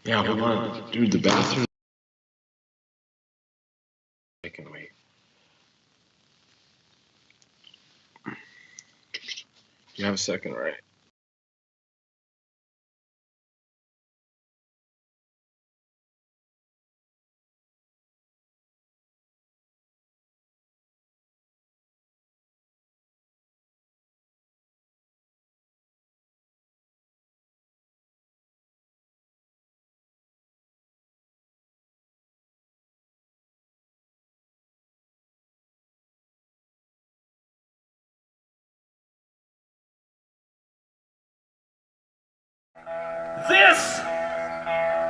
Yeah, hold on. Dude, the bathroom. I can wait. You have a second, right? This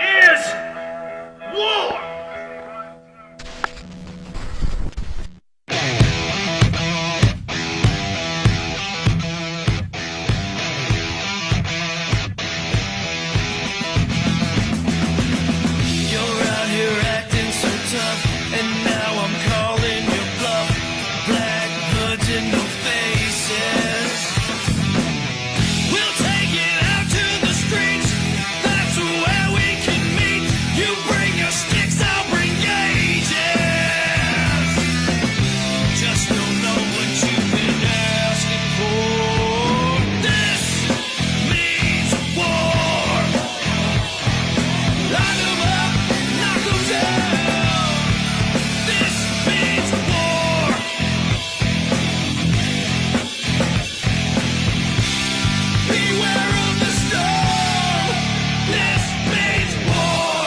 is war! You're out here acting so tough, and now I'm calling your bluff. Black hoods and no faces. We'll take it out to the streets. That's where we can meet. You bring your sticks, I'll bring gauges. Just don't know what you've been asking for. This means war. Line 'em up, knock 'em down. This means war. Beware of the storm. This means war.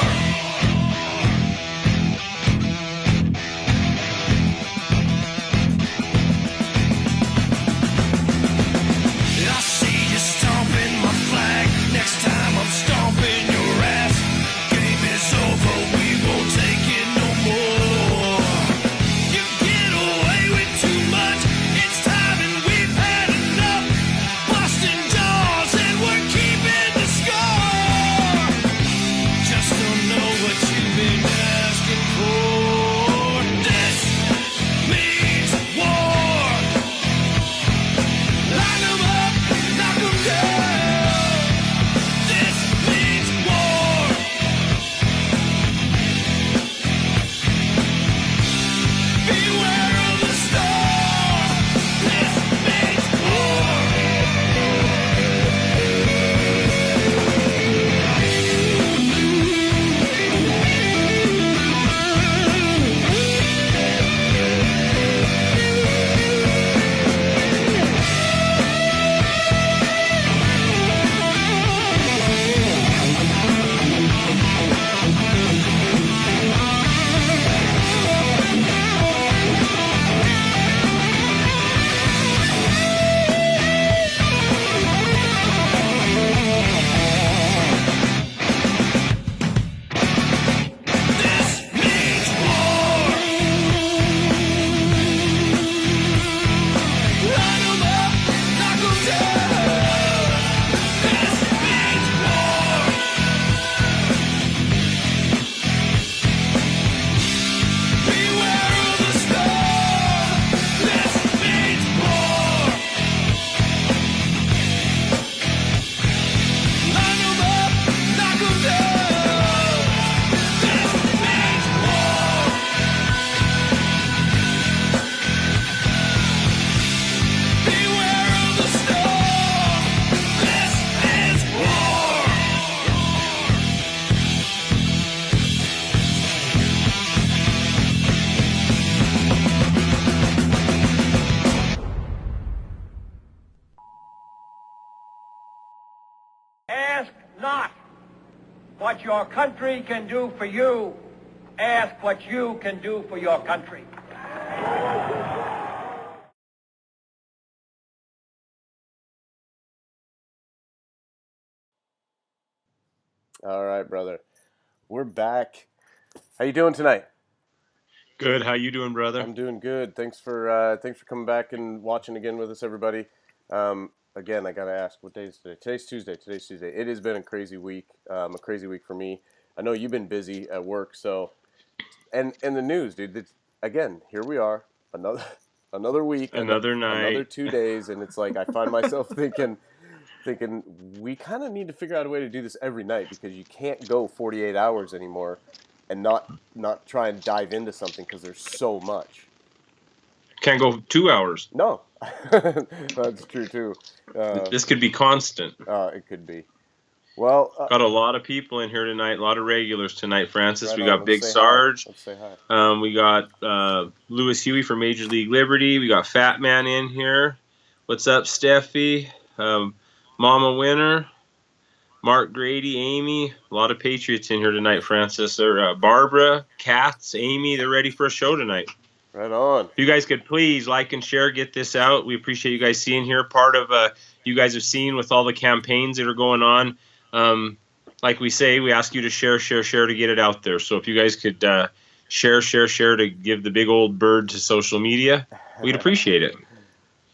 I see you stomping my flag. Next time I'm stomping your ass. Game is over, we won't take it no more. You get away with too much. It's time and we've had enough. Busting jaws and we're keeping the score. Just don't know what you've been asking for. This means war. Line 'em up, knock 'em down. This means war. Beware of the storm. This means war. This means war. Line 'em up, knock 'em down. This means war. Beware of the storm. This means war. Line 'em up, knock 'em down. This means war. Beware of the storm. This is war. Ask not what your country can do for you. Ask what you can do for your country. All right, brother. We're back. How you doing tonight? Good. How you doing, brother? I'm doing good. Thanks for coming back and watching again with us, everybody. Again, I gotta ask, what day is today? Today's Tuesday. It has been a crazy week. A crazy week for me. I know you've been busy at work, so and the news, dude. Again, here we are, another week, Another night. another 2 days, and it's like I find myself thinking, thinking we kind of need to figure out a way to do this every night because you can't go 48 hours anymore and not try and dive into something because there's so much. Can't go 2 hours. No, that's true too. This could be constant. It could be. Well, Got a lot of people in here tonight. A lot of regulars tonight, Francis. right We on, got let's Big say Sarge. hi. Let's say hi. We got Lewis Huey from Major League Liberty. We got Fat Man in here. What's up, Steffi? Mama Winner. Mark Grady, Amy. A lot of Patriots in here tonight, Francis. Barbara, Katz, Amy. They're ready for a show tonight. Right on. If you guys could please like and share, get this out. We appreciate you guys seeing here. Part of you guys have seen with all the campaigns that are going on. Like we say, we ask you to share to get it out there. So if you guys could share to give the big old bird to social media, we'd appreciate it.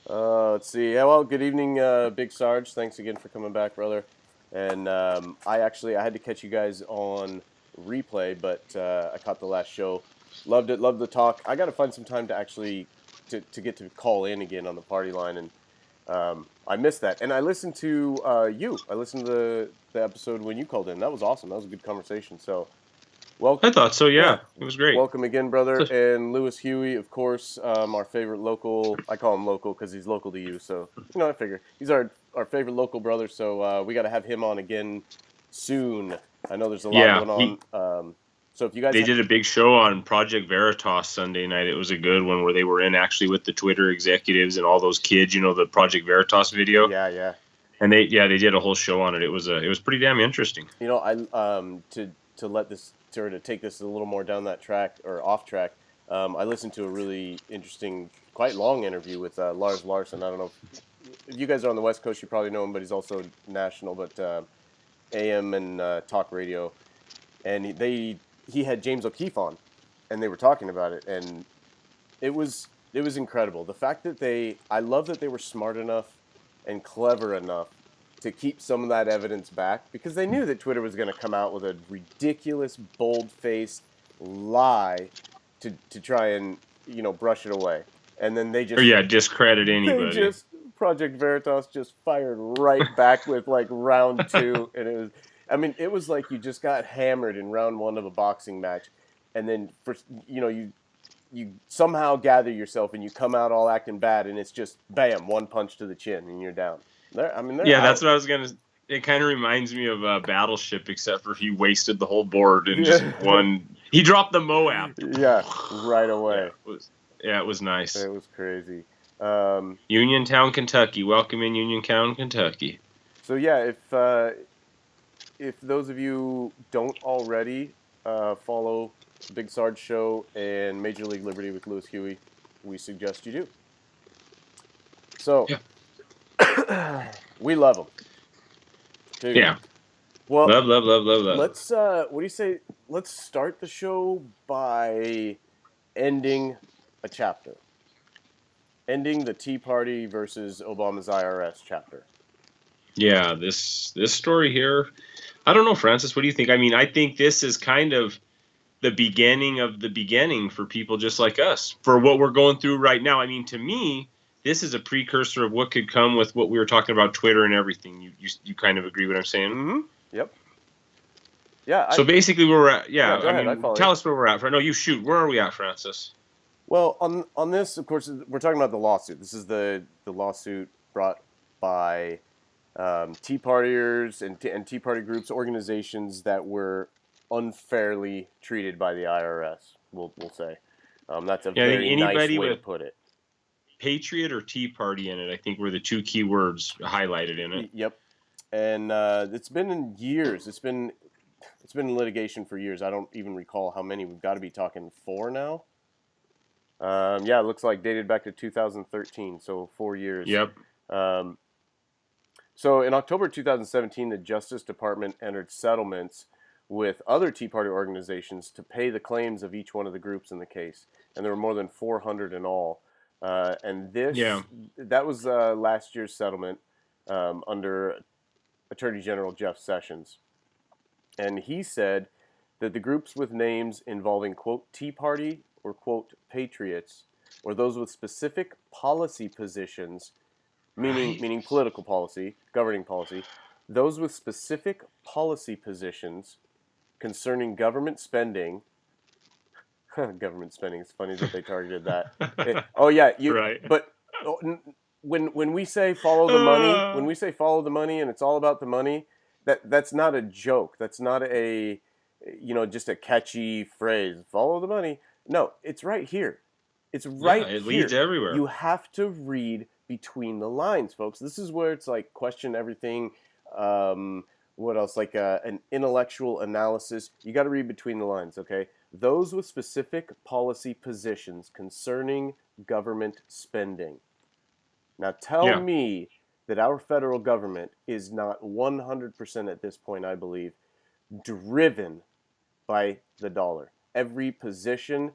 Let's see. Yeah, well, good evening, Big Sarge. Thanks again for coming back, brother. And I had to catch you guys on replay, but I caught the last show. Loved it. Loved the talk. I got to find some time to actually to get to call in again on the party line, and I missed that. And I listened to you. I listened to the episode when you called in. That was awesome. That was a good conversation. So, welcome. I thought so. Yeah. It was great. Welcome again, brother. And Lewis Huey, of course, our favorite local. I call him local because he's local to you. So, I figure he's our favorite local brother. So we got to have him on again soon. I know there's a lot going on. So if you guys, they did a big show on Project Veritas Sunday night. It was a good one where they were in actually with the Twitter executives and all those kids. The Project Veritas video. Yeah. And they did a whole show on it. It was pretty damn interesting. I to take this a little more down that track or off track. I listened to a really interesting, quite long interview with Lars Larson. I don't know if you guys are on the West Coast. You probably know him, but he's also national. But AM and talk radio, and he had James O'Keefe on, and they were talking about it, and it was incredible. The fact that I love that they were smart enough and clever enough to keep some of that evidence back, because they knew that Twitter was going to come out with a ridiculous, bold-faced lie to try and brush it away, and then they just discredit anybody. Project Veritas just fired right back with like round 2, and it was like you just got hammered in round 1 of a boxing match, and then you somehow gather yourself and you come out all acting bad, and it's just bam, one punch to the chin and you're down. That's what I was gonna. It kind of reminds me of Battleship, except for he wasted the whole board and just won. He dropped the Moab. Yeah, right away. It was nice. It was crazy. Uniontown, Kentucky. Welcome in Uniontown, Kentucky. So yeah, if those of you don't already follow the Big Sarge Show and Major League Liberty with Lewis Huey, we suggest you do. So, we love them. Dude. Yeah. Well, love. Let's, what do you say? Let's start the show by ending a chapter. Ending the Tea Party versus Obama's IRS chapter. Yeah, this story here, I don't know, Francis, what do you think? I think this is kind of the beginning of the beginning for people just like us, for what we're going through right now. To me, this is a precursor of what could come with what we were talking about, Twitter and everything. You kind of agree what I'm saying? Mm-hmm. Yep. Yeah. So basically where we're at, go ahead, tell us where we're at. No, you shoot. Where are we at, Francis? Well, on this, of course, we're talking about the lawsuit. This is the lawsuit brought by Tea Partiers and Tea Party groups, organizations that were unfairly treated by the IRS. We'll say that's a very nice way to put it. Patriot or Tea Party in it, I think, were the two key words highlighted in it. Yep, and it's been in years. It's been in litigation for years. I don't even recall how many. We've got to be talking 4 now. It looks like dated back to 2013, so 4 years. Yep. So in October 2017, the Justice Department entered settlements with other Tea Party organizations to pay the claims of each one of the groups in the case, and there were more than 400 in all. That was last year's settlement under Attorney General Jeff Sessions, and he said that the groups with names involving, quote, Tea Party or, quote, Patriots, or those with specific policy positions meaning political policy, governing policy, those with specific policy positions concerning government spending. Government spending. It's funny that they targeted that. Right. But when we say follow the money, when we say follow the money, and it's all about the money, that's not a joke. That's not a just a catchy phrase. Follow the money. No, it's right here. It's right here. It leads everywhere. You have to read between the lines, folks. This is where it's like question everything. What else? Like an intellectual analysis. You got to read between the lines, okay? Those with specific policy positions concerning government spending. Now tell me that our federal government is not 100% at this point, I believe, driven by the dollar. Every position,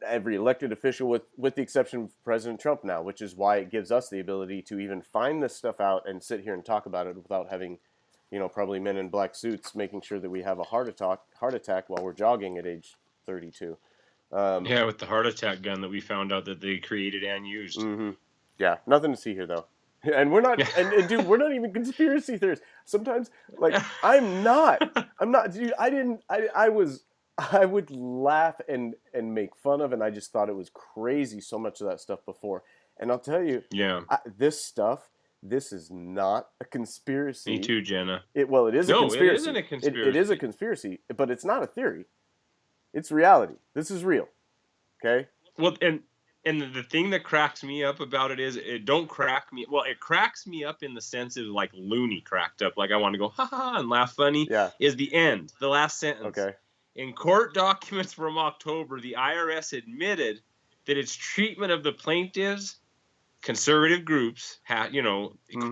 every elected official, with the exception of President Trump now, which is why it gives us the ability to even find this stuff out and sit here and talk about it without having, probably men in black suits making sure that we have a heart attack while we're jogging at age 32. With the heart attack gun that we found out that they created and used. Mm-hmm. Yeah, nothing to see here though. And we're not, and dude, we're not even conspiracy theorists. Sometimes, like, I'm not, dude, I would laugh and make fun of, and I just thought it was crazy, so much of that stuff before. And I'll tell you, this is not a conspiracy. Me too, Jenna. It is a conspiracy. No, it isn't a conspiracy. It is a conspiracy, but it's not a theory. It's reality. This is real. Okay? Well, and the thing that cracks me up about it is it cracks me up in the sense of like loony cracked up, like I want to go ha ha and laugh funny. Yeah. Is the end, the last sentence. Okay. In court documents from October, the IRS admitted that its treatment of the plaintiffs, conservative groups,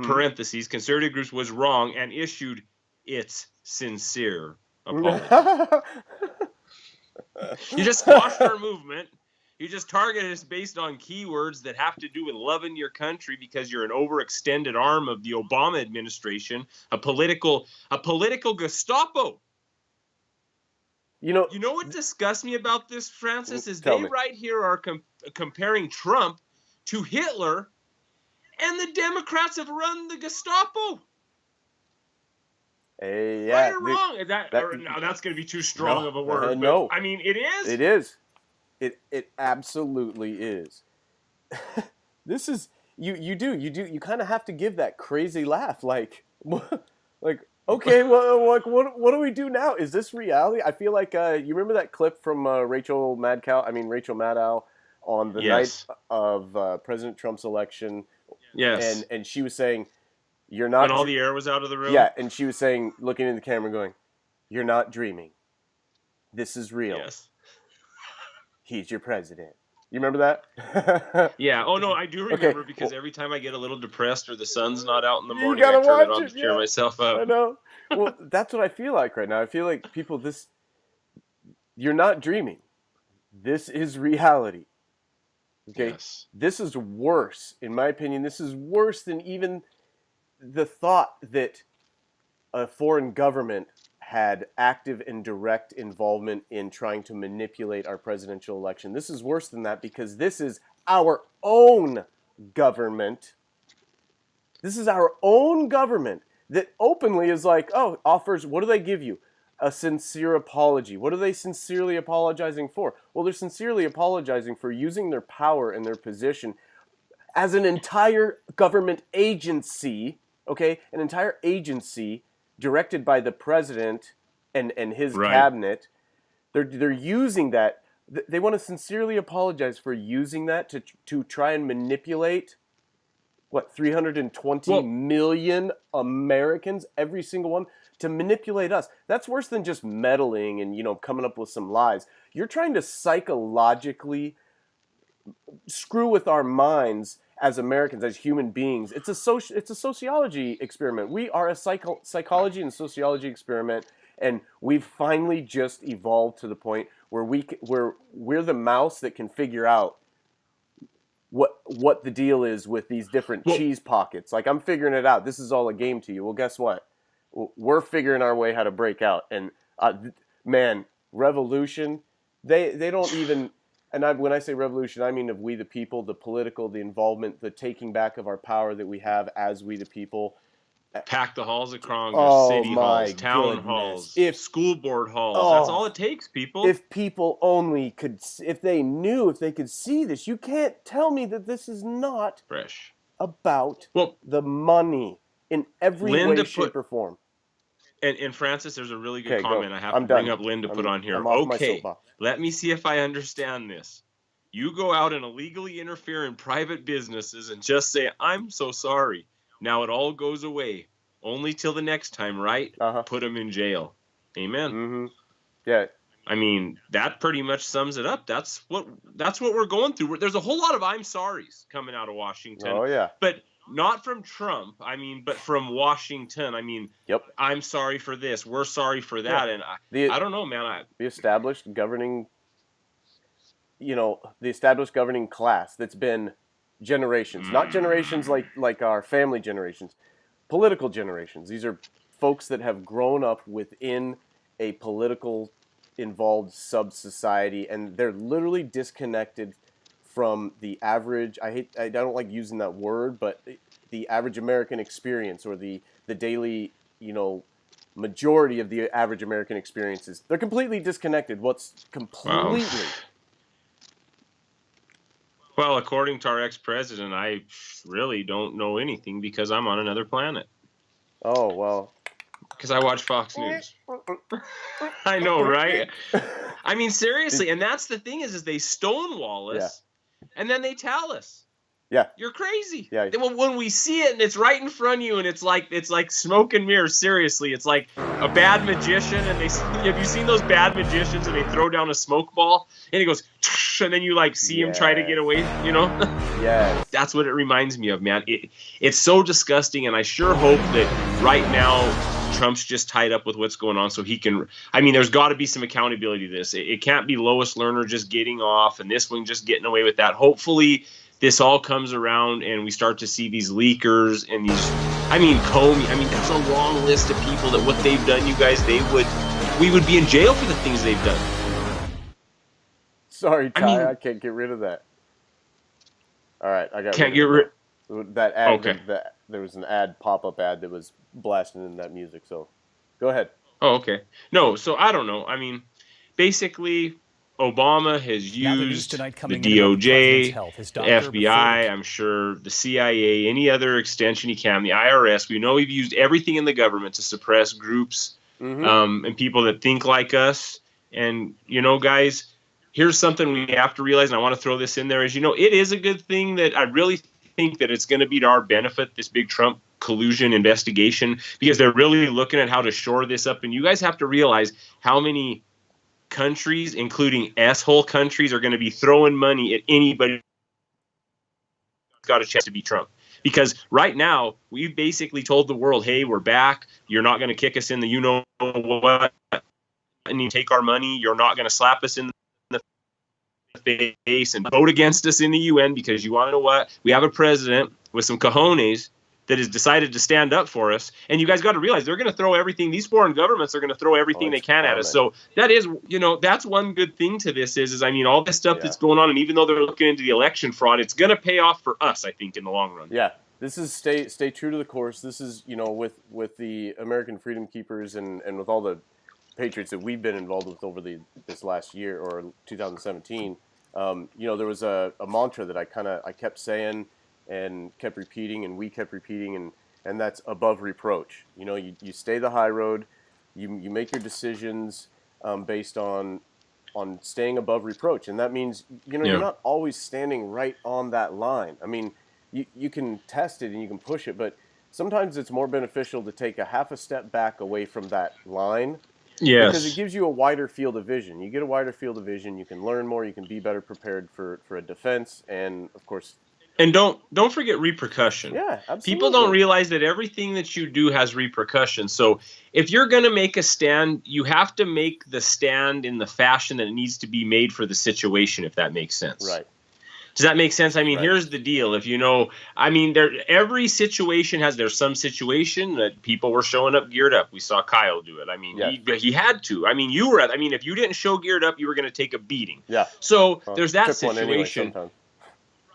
parentheses, conservative groups, was wrong and issued its sincere apology. You just squashed our movement. You just targeted us based on keywords that have to do with loving your country because you're an overextended arm of the Obama administration, a political Gestapo. You know what disgusts me about this, Francis, is they right here are comparing Trump to Hitler, and the Democrats have run the Gestapo. Right or wrong? Now that's going to be too strong of a word. No, I mean it is. It is. It absolutely is. This is you kind of have to give that crazy laugh, like okay, well, like what do we do now? Is this reality? I feel like you remember that clip from Rachel Maddow on the night of President Trump's election. Yes, and she was saying, "You're not." When all the air was out of the room. Yeah, and she was saying, looking in the camera, going, "You're not dreaming. This is real." Yes. He's your president. You remember that? Yeah. Oh no, I do remember because every time I get a little depressed or the sun's not out in the morning, I turn it on it, to cheer myself up. I know. Well, that's what I feel like right now. I feel like people, you're not dreaming. This is reality. Okay. Yes. This is worse, in my opinion. This is worse than even the thought that a foreign government had active and direct involvement in trying to manipulate our presidential election. This is worse than that because this is our own government. This is our own government that openly is like, offers, what do they give you? A sincere apology. What are they sincerely apologizing for? Well, they're sincerely apologizing for using their power and their position as an entire government agency, okay? An entire agency directed by the president and his cabinet. They're using that. They want to sincerely apologize for using that to try and manipulate 320 million Americans, every single one, to manipulate us. That's worse than just meddling and coming up with some lies. You're trying to psychologically screw with our minds as Americans, as human beings. It's a sociology experiment. We are a psychology and sociology experiment, and we've finally just evolved to the point where we're the mouse that can figure out what the deal is with these different cheese pockets. Like, I'm figuring it out. This is all a game to you. Well, guess what? We're figuring our way how to break out. And man, revolution. They don't even. And when I say revolution, I mean of we the people, the political, the involvement, the taking back of our power that we have as we the people. Pack the halls of Congress, Oh, city halls, my town goodness. halls, If- school board halls. That's all it takes, people. If people only could, if they knew, if they could see this, you can't tell me that this is not Fresh. about Well, the money in every Linda way, shape, or form. And Francis, there's a really good Okay, go. comment I have I'm to bring done. up Lynn to put on here. I'm off my Okay, soapbox. let me see if I understand this. You go out and illegally interfere in private businesses and just say, I'm so sorry. Now it all goes away. Only till the next time, right? Uh-huh. Put them in jail. Amen. Mm-hmm. Yeah. I mean, that pretty much sums it up. That's what we're going through. There's a whole lot of I'm sorry's coming out of Washington. Oh, yeah. But not from Trump, but from Washington. I mean, Yep. I'm sorry for this. We're sorry for that. Yeah. And I don't know, man. The established governing, the established governing class that's been generations, not generations like our family generations, political generations. These are folks that have grown up within a political involved sub-society, and they're literally disconnected from the average, I don't like using that word, but the average American experience, or the daily, majority of the average American experiences. They're completely disconnected. What's completely... Well, according to our ex-president, I really don't know anything because I'm on another planet. Oh, well... Because I watch Fox News. I know, right? I mean, seriously, and that's the thing is they stonewall us, and then they tell us, "Yeah, you're crazy." Yeah. When we see it and it's right in front of you, and it's like smoke and mirrors. Seriously, it's like a bad magician, and have you seen those bad magicians and they throw down a smoke ball and it goes, and then you see him try to get away, Yeah. That's what it reminds me of, man. It's so disgusting, and I sure hope that right now Trump's just tied up with what's going on so he can, there's got to be some accountability to this. It can't be Lois Lerner just getting off and this one just getting away with that. Hopefully this all comes around and we start to see these leakers and these, Comey, that's a long list of people that what they've done, you guys, we would be in jail for the things they've done. Sorry, Ty, I can't get rid of that. All right, I got can't get rid that ad. Okay. There was an pop-up ad that was blasting in that music. So, go ahead. Oh, okay. No, so I don't know. Basically, Obama has used the DOJ, the FBI, I'm sure, the CIA, any other extension he can, the IRS. We know we've used everything in the government to suppress groups and people that think like us. And, guys, here's something we have to realize, and I want to throw this in there, is, it is a good thing that I really think that it's going to be to our benefit, this big Trump collusion investigation, because they're really looking at how to shore this up. And you guys have to realize how many countries, including asshole countries, are going to be throwing money at anybody who's got a chance to beat Trump. Because right now, we've basically told the world, hey, we're back. You're not going to kick us in the you-know-what, and you take our money. You're not going to slap us in the face and vote against us in the UN, because you want to know what? We have a president with some cojones that has decided to stand up for us. And you guys got to realize they're going to throw everything. These foreign governments are going to throw everything they can at us. So that is, that's one good thing to this is all this stuff that's going on. And even though they're looking into the election fraud, it's going to pay off for us, I think, in the long run. Yeah. This is stay true to the course. This is, with the American Freedom Keepers and with all the patriots that we've been involved with over this last year or 2017, there was a mantra that I kept saying and kept repeating, and we kept repeating, and that's above reproach. You stay the high road, you make your decisions based on staying above reproach, and that means you're not always standing right on that line. You can test it and you can push it, but sometimes it's more beneficial to take a half a step back away from that line. Yes. Because it gives you a wider field of vision. You get a wider field of vision, you can learn more, you can be better prepared for a defense, and of course. And don't forget repercussion. Yeah, absolutely. People don't realize that everything that you do has repercussions. So if you're going to make a stand, you have to make the stand in the fashion that it needs to be made for the situation, if that makes sense. Right. Does that make sense? I mean, Right. here's the deal. If you know, I mean, every situation there's some situation that people were showing up geared up. We saw Kyle do it. I mean, Yes. he had to. I mean, if you didn't show geared up, you were going to take a beating. Yeah. So Well, there's that took one anyway situation. sometimes.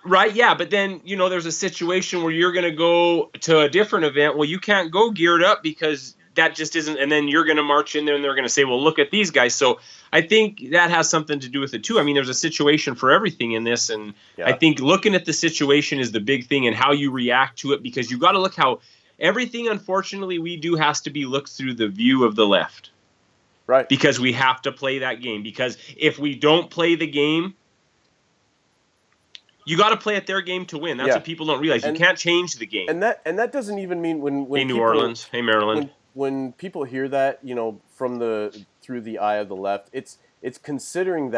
Right, yeah, but then, there's a situation where you're going to go to a different event. Well, you can't go geared up because that just isn't, and then you're going to march in there and they're going to say, well, look at these guys. So I think that has something to do with it too. I mean, there's a situation for everything in this, and I think looking at the situation is the big thing and how you react to it, because you got to look how everything, unfortunately, we do has to be looked through the view of the left. Right. Because we have to play that game. Because if we don't play the game, you got to play at their game to win. That's what people don't realize. You can't change the game. And that doesn't even mean when hey, New Orleans. Hey, Maryland. When people hear that, through the eye of the left, it's considering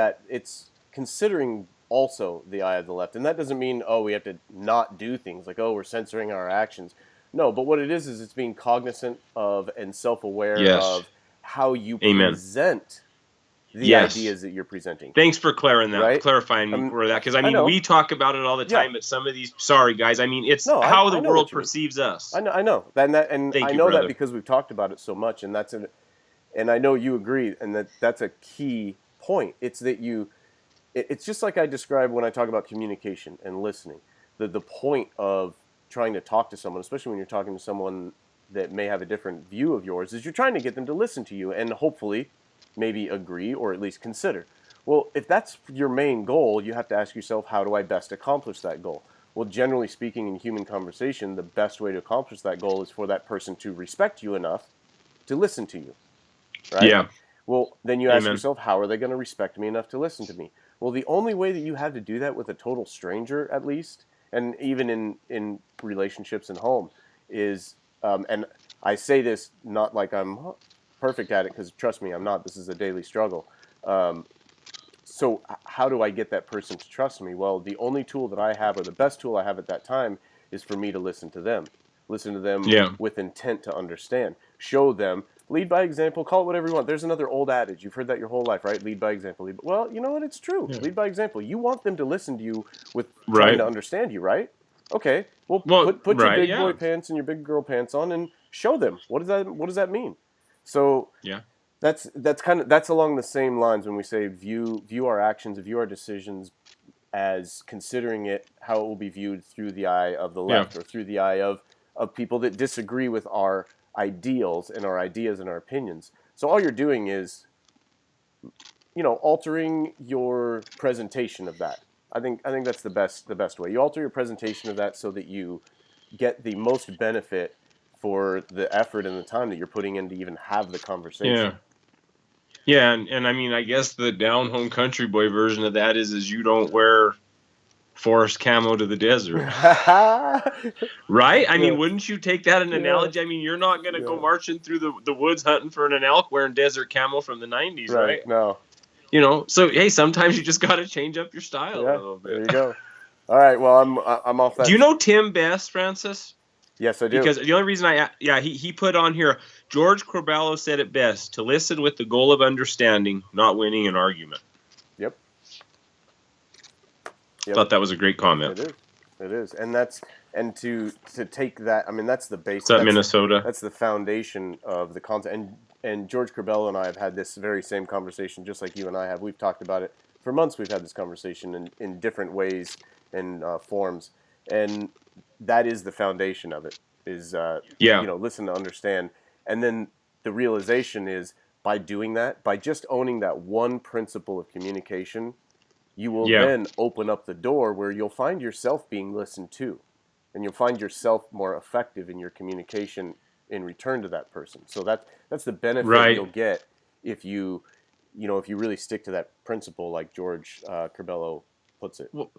also the eye of the left. And that doesn't mean, we have to not do things like, we're censoring our actions. No, but what it is it's being cognizant of and self-aware of how you present the ideas that you're presenting. Thanks for clarifying that. Right? Clarifying for that, because I mean, we talk about it all the time, but some of these, sorry guys, I mean, it's how the world perceives us. I know, and I know that because we've talked about it so much, and and I know you agree, and that's a key point. It's that it's just like I described when I talk about communication and listening. The point of trying to talk to someone, especially when you're talking to someone that may have a different view of yours, is you're trying to get them to listen to you and hopefully maybe agree or at least consider. Well, if that's your main goal, you have to ask yourself, how do I best accomplish that goal? Well, generally speaking, in human conversation, the best way to accomplish that goal is for that person to respect you enough to listen to you. Right? Yeah. Well, then you ask yourself, how are they going to respect me enough to listen to me? Well, the only way that you have to do that with a total stranger, at least, and even in relationships and home, is, and I say this not like I'm perfect at it, because trust me, I'm not. This is a daily struggle. So how do I get that person to trust me? Well, the only tool that I have, or the best tool I have at that time, is for me to listen to them. Listen to them with intent to understand. Show them. Lead by example. Call it whatever you want. There's another old adage. You've heard that your whole life, right? Lead by example. Well, you know what? It's true. Yeah. Lead by example. You want them to listen to you with trying to understand you, right? Okay. Well, put your big boy pants and your big girl pants on and show them. What does that mean? So that's along the same lines when we say view our actions, view our decisions as considering it how it will be viewed through the eye of the left or through the eye of people that disagree with our ideals and our ideas and our opinions. So all you're doing is, altering your presentation of that. I think that's the best way. You alter your presentation of that so that you get the most benefit for the effort and the time that you're putting in to even have the conversation. Yeah, and I mean, I guess the down home country boy version of that is you don't wear forest camo to the desert. Right? I mean, wouldn't you take that an analogy? I mean, you're not going to go marching through the woods hunting for an elk wearing desert camo from the 90s, right? No. So, hey, sometimes you just got to change up your style a little bit. There you go. All right, well, I'm off that. Do you know Tim Best, Francis? Yes, I do. Because the only reason he put on here, George Corbello said it best, to listen with the goal of understanding, not winning an argument. Yep. Thought that was a great comment. It is. And to take that, I mean, that's the base. That's Minnesota. That's the foundation of the content. And George Corbello and I have had this very same conversation, just like you and I have. We've talked about it for months. We've had this conversation in different ways and forms. And that is the foundation of it, is, listen to understand. And then the realization is, by doing that, by just owning that one principle of communication, you will then open up the door where you'll find yourself being listened to. And you'll find yourself more effective in your communication in return to that person. So that's the benefit you'll get if you really stick to that principle, like George Corbello puts it. Well,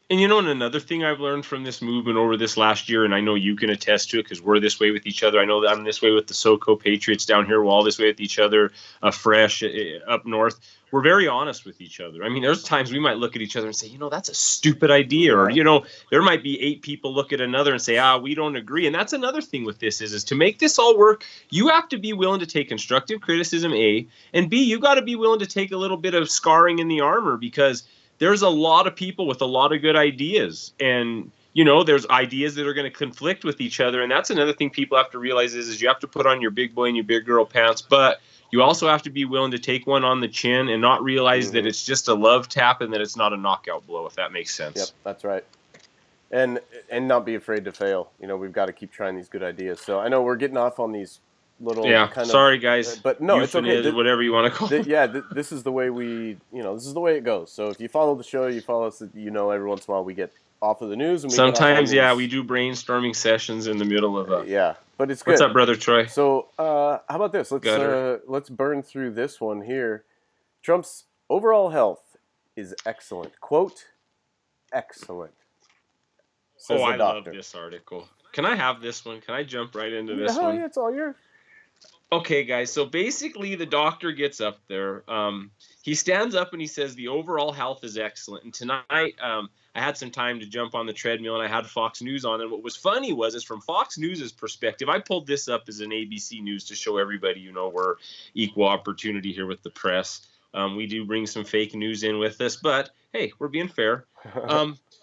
and and another thing I've learned from this movement over this last year, and I know you can attest to it because we're this way with each other. I know that I'm this way with the SoCo Patriots down here. We're all this way with each other, fresh up north. We're very honest with each other. I mean, there's times we might look at each other and say, that's a stupid idea. Or, there might be 8 people look at another and say, we don't agree. And that's another thing with this is to make this all work, you have to be willing to take constructive criticism, A, and B, you got to be willing to take a little bit of scarring in the armor, because there's a lot of people with a lot of good ideas, and there's ideas that are going to conflict with each other, and that's another thing people have to realize is you have to put on your big boy and your big girl pants, but you also have to be willing to take one on the chin and not realize that it's just a love tap and that it's not a knockout blow, if that makes sense. Yep, that's right. And not be afraid to fail. We've got to keep trying these good ideas. So I know we're getting off on these little sorry guys, but no, it's okay. Whatever you want to call it. This is the way this is the way it goes. So if you follow the show, you follow us. Every once in a while we get off of the news, and sometimes we do brainstorming sessions in the middle of but it's good. What's up, brother Troy? So how about this? Let's burn through this one here. Trump's overall health is excellent. Quote, excellent. Says I love this article. Can I have this one? Can I jump right into this one? Yeah, it's all yours. Okay, guys. So basically, the doctor gets up there. He stands up and he says the overall health is excellent. And tonight, I had some time to jump on the treadmill and I had Fox News on. And what was funny is from Fox News' perspective, I pulled this up as an ABC News to show everybody, we're equal opportunity here with the press. We do bring some fake news in with us, but hey, we're being fair.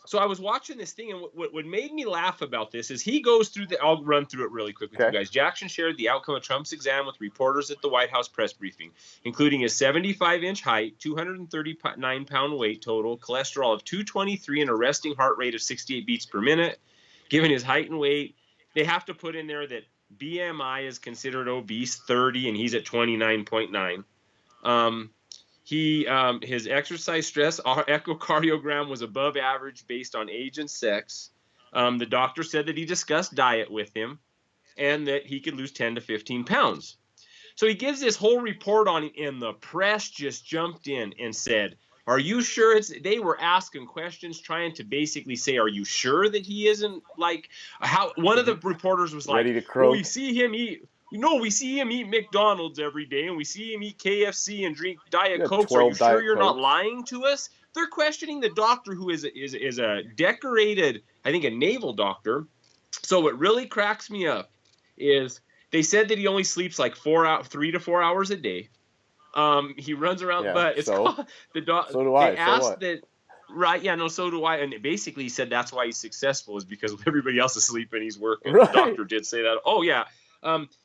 So I was watching this thing, and what made me laugh about this is he goes through I'll run through it really quick with you guys. Jackson shared the outcome of Trump's exam with reporters at the White House press briefing, including his 75-inch height, 239-pound weight total, cholesterol of 223, and a resting heart rate of 68 beats per minute. Given his height and weight, they have to put in there that BMI is considered obese, 30, and he's at 29.9. His exercise stress echocardiogram was above average based on age and sex. The doctor said that he discussed diet with him and that he could lose 10 to 15 pounds. So he gives this whole report on it, and the press just jumped in and said, are you sure they were asking questions trying to basically say, are you sure that he isn't one of the reporters was ready like, to croak. We see him eat McDonald's every day, and we see him eat KFC and drink Diet Coke. Are you sure you're not lying to us? They're questioning the doctor, who is a decorated, I think, a naval doctor. So what really cracks me up is they said that he only sleeps 3 to 4 hours a day. He runs around, but it's called the doctor. So do I. They asked that. Right, so do I. And basically he said that's why he's successful, is because everybody else is sleeping, he's working. Right. The doctor did say that. Oh, yeah.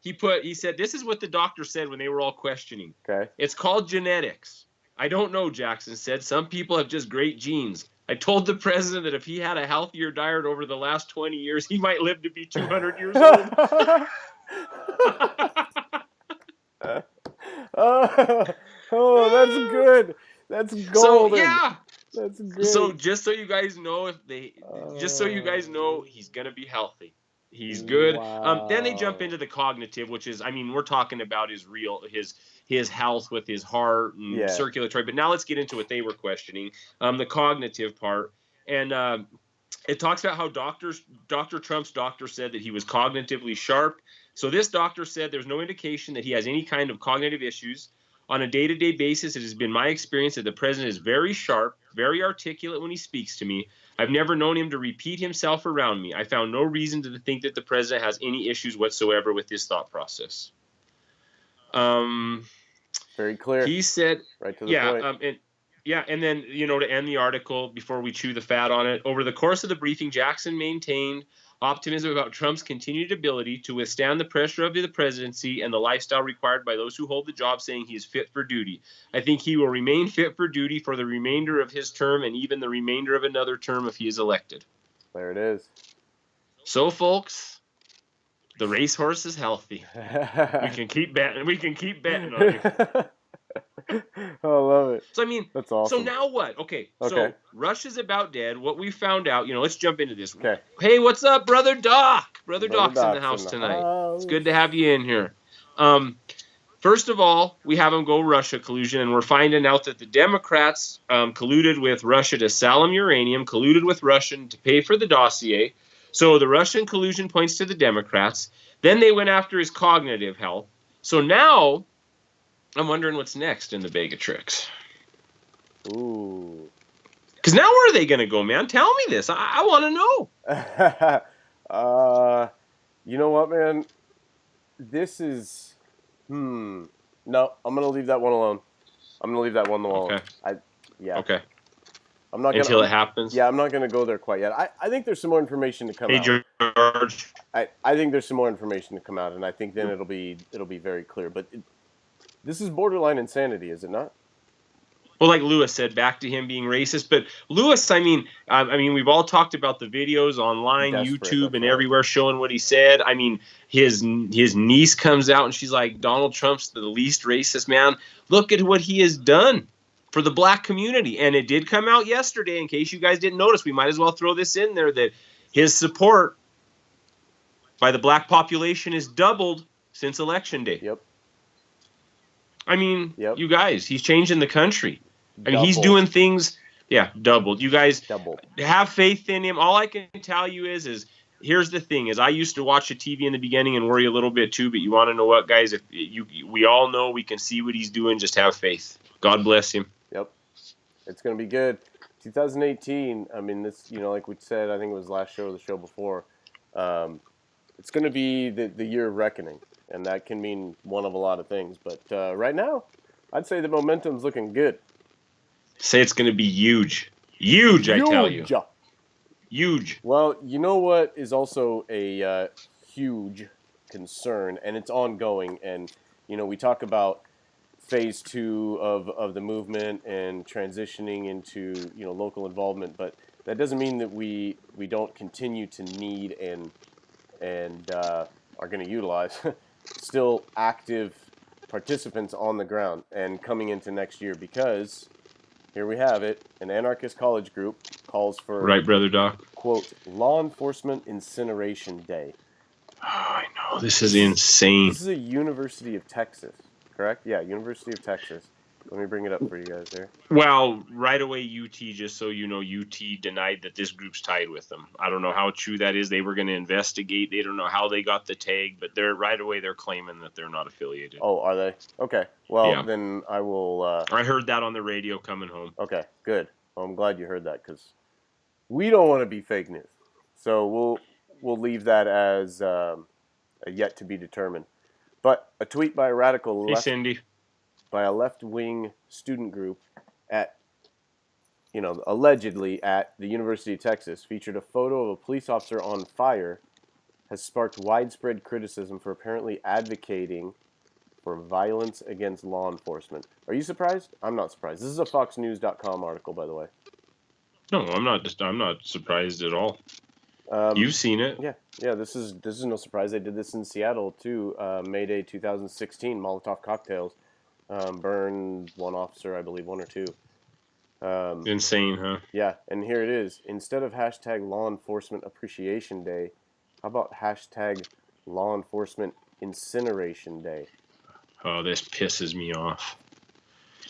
He said, this is what the doctor said when they were all questioning. Okay. It's called genetics. I don't know, Jackson said. Some people have just great genes. I told the president that if he had a healthier diet over the last 20 years, he might live to be 200 years old. That's good. That's golden. So, yeah. That's good. So just so you guys know, he's going to be healthy. He's good. Wow. Then they jump into the cognitive, which is, we're talking about his health with his heart and circulatory. But now let's get into what they were questioning, the cognitive part. And it talks about how Dr. Trump's doctor said that he was cognitively sharp. So this doctor said there's no indication that he has any kind of cognitive issues. On a day-to-day basis, it has been my experience that the president is very sharp, very articulate when he speaks to me. I've never known him to repeat himself around me. I found no reason to think that the president has any issues whatsoever with his thought process. Very clear. He said, right to the point. And then, to end the article, before we chew the fat on it, over the course of the briefing, Jackson maintained optimism about Trump's continued ability to withstand the pressure of the presidency and the lifestyle required by those who hold the job, saying he is fit for duty. I think he will remain fit for duty for the remainder of his term and even the remainder of another term if he is elected. There it is. So, folks, the racehorse is healthy. We can keep betting. On it. I love it. So, that's awesome. So now what? Okay. So Russia's about dead. What we found out, let's jump into this. Okay. Hey, what's up, Brother Doc? Brother Doc's in the house tonight. It's good to have you in here. First of all, we have him go Russia collusion, and we're finding out that the Democrats colluded with Russia to sell him uranium, colluded with Russia to pay for the dossier. So the Russian collusion points to the Democrats. Then they went after his cognitive health. So now I'm wondering what's next in the bag of tricks. Ooh. Because now where are they going to go, man? Tell me this. I want to know. You know what, man? This is... No, I'm going to leave that one alone. Okay. Yeah. Okay. I'm not until gonna, it happens. Yeah, I'm not gonna go there quite yet. I think there's some more information to come Hey, out. George. I think there's some more information to come out, and I think then it'll be very clear. But this is borderline insanity, is it not? Well, like Lewis said, back to him being racist. But Lewis, I mean, we've all talked about the videos online, Desperate, YouTube, that's and right. everywhere showing what he said. I mean, his niece comes out and she's like, Donald Trump's the least racist man. Look at what he has done for the black community. And it did come out yesterday. In case you guys didn't notice, we might as well throw this in there that his support by the black population is doubled since Election Day. Yep. I mean, Yep. you guys, he's changing the country. I mean, he's Doubled. doing things, doubled. You guys Doubled. have faith in him. All I can tell you is here's the thing: is I used to watch the TV in the beginning and worry a little bit too. But you want to know what, guys? We all know we can see what he's doing. Just have faith. God bless him. Yep. It's gonna be good. 2018. I mean, this. Like we said, I think it was last show or the show before. It's gonna be the year of reckoning, and that can mean one of a lot of things. But right now, I'd say the momentum's looking good. Say it's going to be huge. Huge, I tell you. Huge. Well, you know what is also a huge concern, and it's ongoing. And, we talk about phase 2 of the movement and transitioning into, local involvement. But that doesn't mean that we don't continue to need and are going to utilize still active participants on the ground and coming into next year, because here we have it. An anarchist college group calls for, right, Brother Doc, quote, law enforcement incineration day. Oh, I know. This is insane. This is a University of Texas, correct? Yeah, University of Texas. Let me bring it up for you guys here. Well, right away, UT, just so you know, UT denied that this group's tied with them. I don't know how true that is. They were going to investigate. They don't know how they got the tag, but they're claiming that they're not affiliated. Oh, are they? Okay. Well, Yeah. then I will... I heard that on the radio coming home. Okay, good. Well, I'm glad you heard that, because we don't want to be fake news. So we'll leave that as a yet to be determined. But a tweet by a radical Hey, Cindy. by a left-wing student group at, allegedly at the University of Texas, featured a photo of a police officer on fire, has sparked widespread criticism for apparently advocating for violence against law enforcement. Are you surprised? I'm not surprised. This is a FoxNews.com article, by the way. No, I'm not surprised at all. You've seen it. Yeah. This is no surprise. They did this in Seattle too. May Day 2016. Molotov cocktails burned one officer, I believe, one or two. Insane, huh? Yeah, and here it is. Instead of hashtag Law Enforcement Appreciation Day, how about hashtag Law Enforcement Incineration Day? Oh, this pisses me off.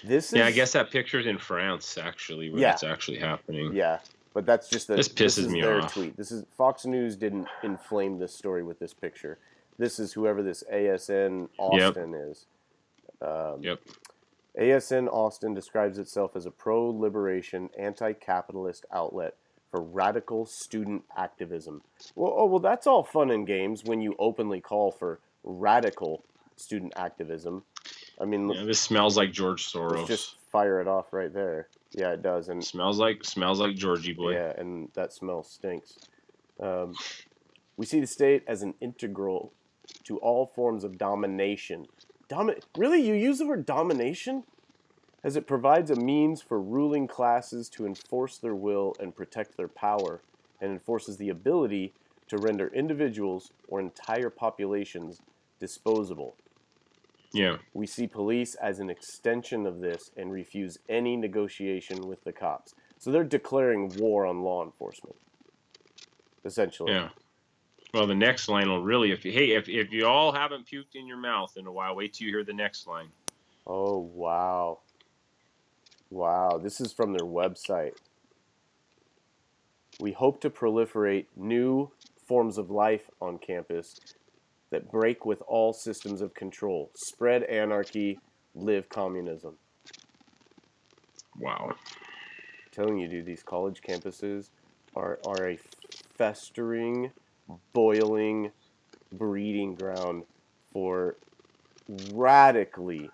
I guess that picture's in France, actually, where it's actually happening. Yeah, but that's just this pisses me their off. tweet. This is Fox News didn't inflame this story with this picture. This is whoever this ASN Austin is. ASN Austin describes itself as a pro-liberation, anti-capitalist outlet for radical student activism. Well, that's all fun and games when you openly call for radical student activism. I mean, this smells like George Soros. Let's just fire it off right there. Yeah, it does. And smells like Georgie boy. Yeah, and that smell stinks. We see the state as an integral to all forms of domination. Really? You use the word domination? As it provides a means for ruling classes to enforce their will and protect their power, and enforces the ability to render individuals or entire populations disposable. Yeah. We see police as an extension of this and refuse any negotiation with the cops. So they're declaring war on law enforcement, essentially. Yeah. Well, the next line will really, if you all haven't puked in your mouth in a while, wait till you hear the next line. Oh, wow. Wow, this is from their website. We hope to proliferate new forms of life on campus that break with all systems of control, spread anarchy, live communism. Wow. I'm telling you, dude, these college campuses are a festering, boiling, breeding ground for radically,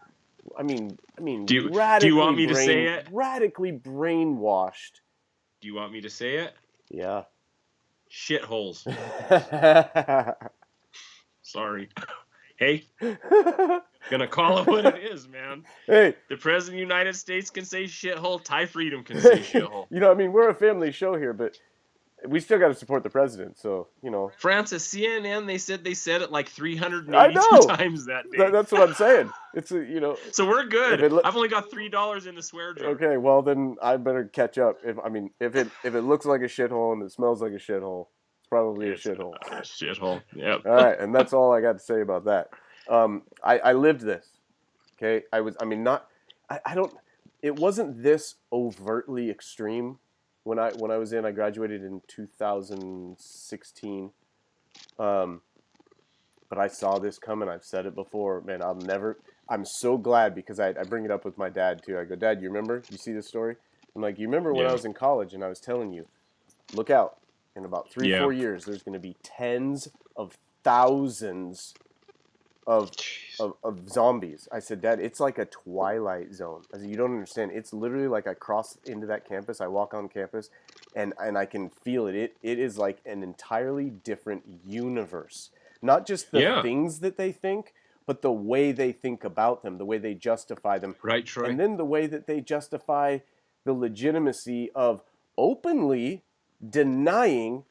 do you want me to say it? Radically brainwashed Do you want me to say it? Yeah. Shitholes. Sorry. Hey, gonna call it what it is, man. Hey, The President of the United States can say shithole. Ty Freedom can say shithole. you know, I mean, we're a family show here, but we still got to support the president. So, you know. Francis, CNN, they said it like 382 I know. times that day. That's what I'm saying. It's you know. So we're good. If it I've only got $3 in the swear jar. Okay, well then I better catch up. If it looks like a shithole and it smells like a shithole, it's probably a shithole. Shithole. Yep. All right, and that's all I got to say about that. I lived this. Okay, I don't. It wasn't this overtly extreme when I was in. I graduated in 2016. But I saw this coming. I've said it before, man. I'm so glad because I bring it up with my dad too. I go, Dad, you remember? You see this story? I'm like, you remember when I was in college and I was telling you, look out. In about 4 years, there's going to be tens of thousands of zombies. I said, Dad, it's like a Twilight Zone. I said, you don't understand. It's literally like I cross into that campus. I walk on campus, and I can feel it. It is like an entirely different universe. Not just the things that they think, but the way they think about them, the way they justify them. Right, Troy. And then the way that they justify the legitimacy of openly denying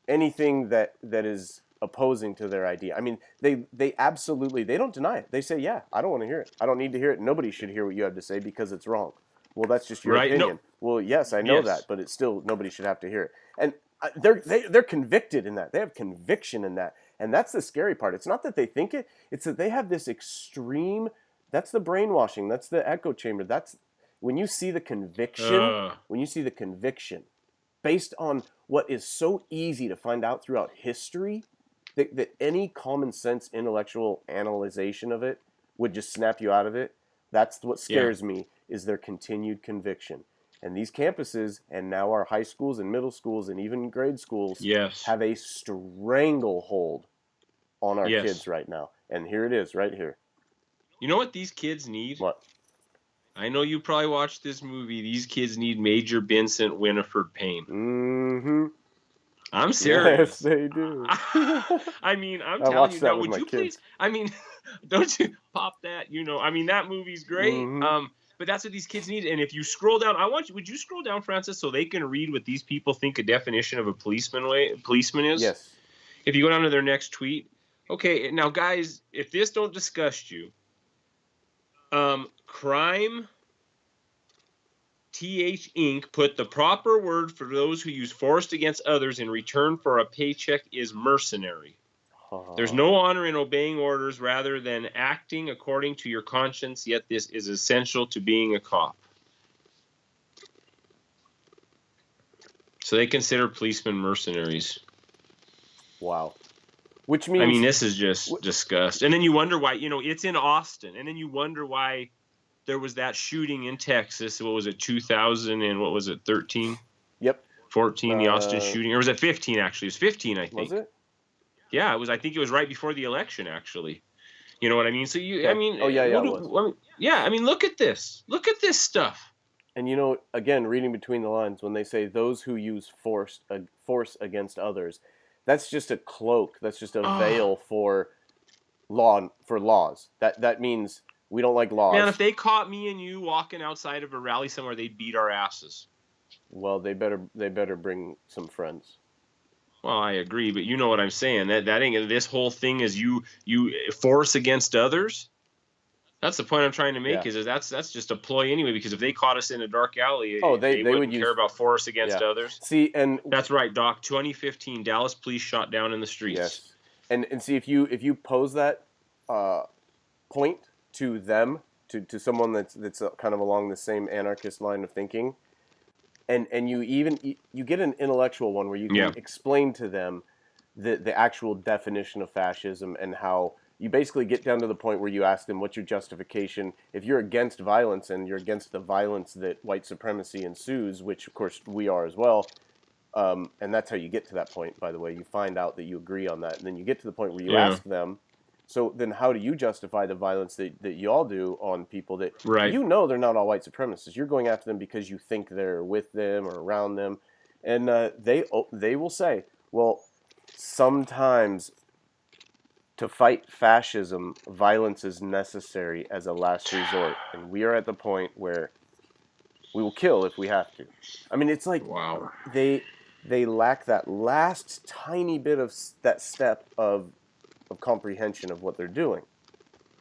anything that is opposing to their idea. I mean, they absolutely, they don't deny it. They say, yeah, I don't want to hear it. I don't need to hear it. Nobody should hear what you have to say because it's wrong. Well, that's just your opinion. No. Well, yes, I know that, but it's still, nobody should have to hear it. And they're convicted in that. They have conviction in that. And that's the scary part. It's not that they think it. It's that they have this extreme, that's the brainwashing. That's the echo chamber. That's when you see the conviction, based on what is so easy to find out throughout history, that any common sense intellectual analyzation of it would just snap you out of it. That's what scares me, is their continued conviction. And these campuses, and now our high schools and middle schools and even grade schools, have a stranglehold on our kids right now. And here it is, right here. You know what these kids need? What? I know you probably watched this movie. These kids need Major Vincent Winifred Payne. Mm-hmm. I'm serious. Yes, they do. I mean, I'm telling you now, would you please? I mean, don't you pop that? You know, I mean, that movie's great. Mm-hmm. But that's what these kids need. And if you scroll down, would you scroll down, Francis, so they can read what these people think a definition of a policeman is? Yes. If you go down to their next tweet. Okay, now, guys, if this don't disgust you, Crime TH Inc. put the proper word for those who use force against others in return for a paycheck is mercenary. There's no honor in obeying orders rather than acting according to your conscience, yet this is essential to being a cop. So they consider policemen mercenaries. Wow. Which means... I mean, this is just disgust. And then you wonder why, you know, it's in Austin. And then you wonder why there was that shooting in Texas. What was it, 2000 and what was it, 13? Yep. 14, the Austin shooting. Or was it 15, actually? It was 15, I think. Was it? Yeah, it was. I think it was right before the election, actually. You know what I mean? So I mean, I mean, look at this. Look at this stuff. And you know, again, reading between the lines, when they say those who use force against others, that's just a cloak. That's just a veil for laws. That means we don't like laws. Man, if they caught me and you walking outside of a rally somewhere, they'd beat our asses. Well, they better bring some friends. Well, I agree, but you know what I'm saying. That ain't, this whole thing is you force against others. That's the point I'm trying to make. Is that's just a ploy anyway. Because if they caught us in a dark alley, they wouldn't care about force against others. See, and that's right, Doc. 2015, Dallas police shot down in the streets. Yes, and see if you pose that point to them, to someone that's kind of along the same anarchist line of thinking. And you get an intellectual one where you can explain to them the actual definition of fascism and how you basically get down to the point where you ask them, what's your justification? If you're against violence and you're against the violence that white supremacy ensues, which of course we are as well, and that's how you get to that point, by the way. You find out that you agree on that, and then you get to the point where you ask them, So then how do you justify the violence that y'all do on people that Right. you know they're not all white supremacists? You're going after them because you think they're with them or around them. And they will say, well, sometimes to fight fascism, violence is necessary as a last resort. And we are at the point where we will kill if we have to. I mean, it's like Wow. they lack that last tiny bit of that step of comprehension of what they're doing.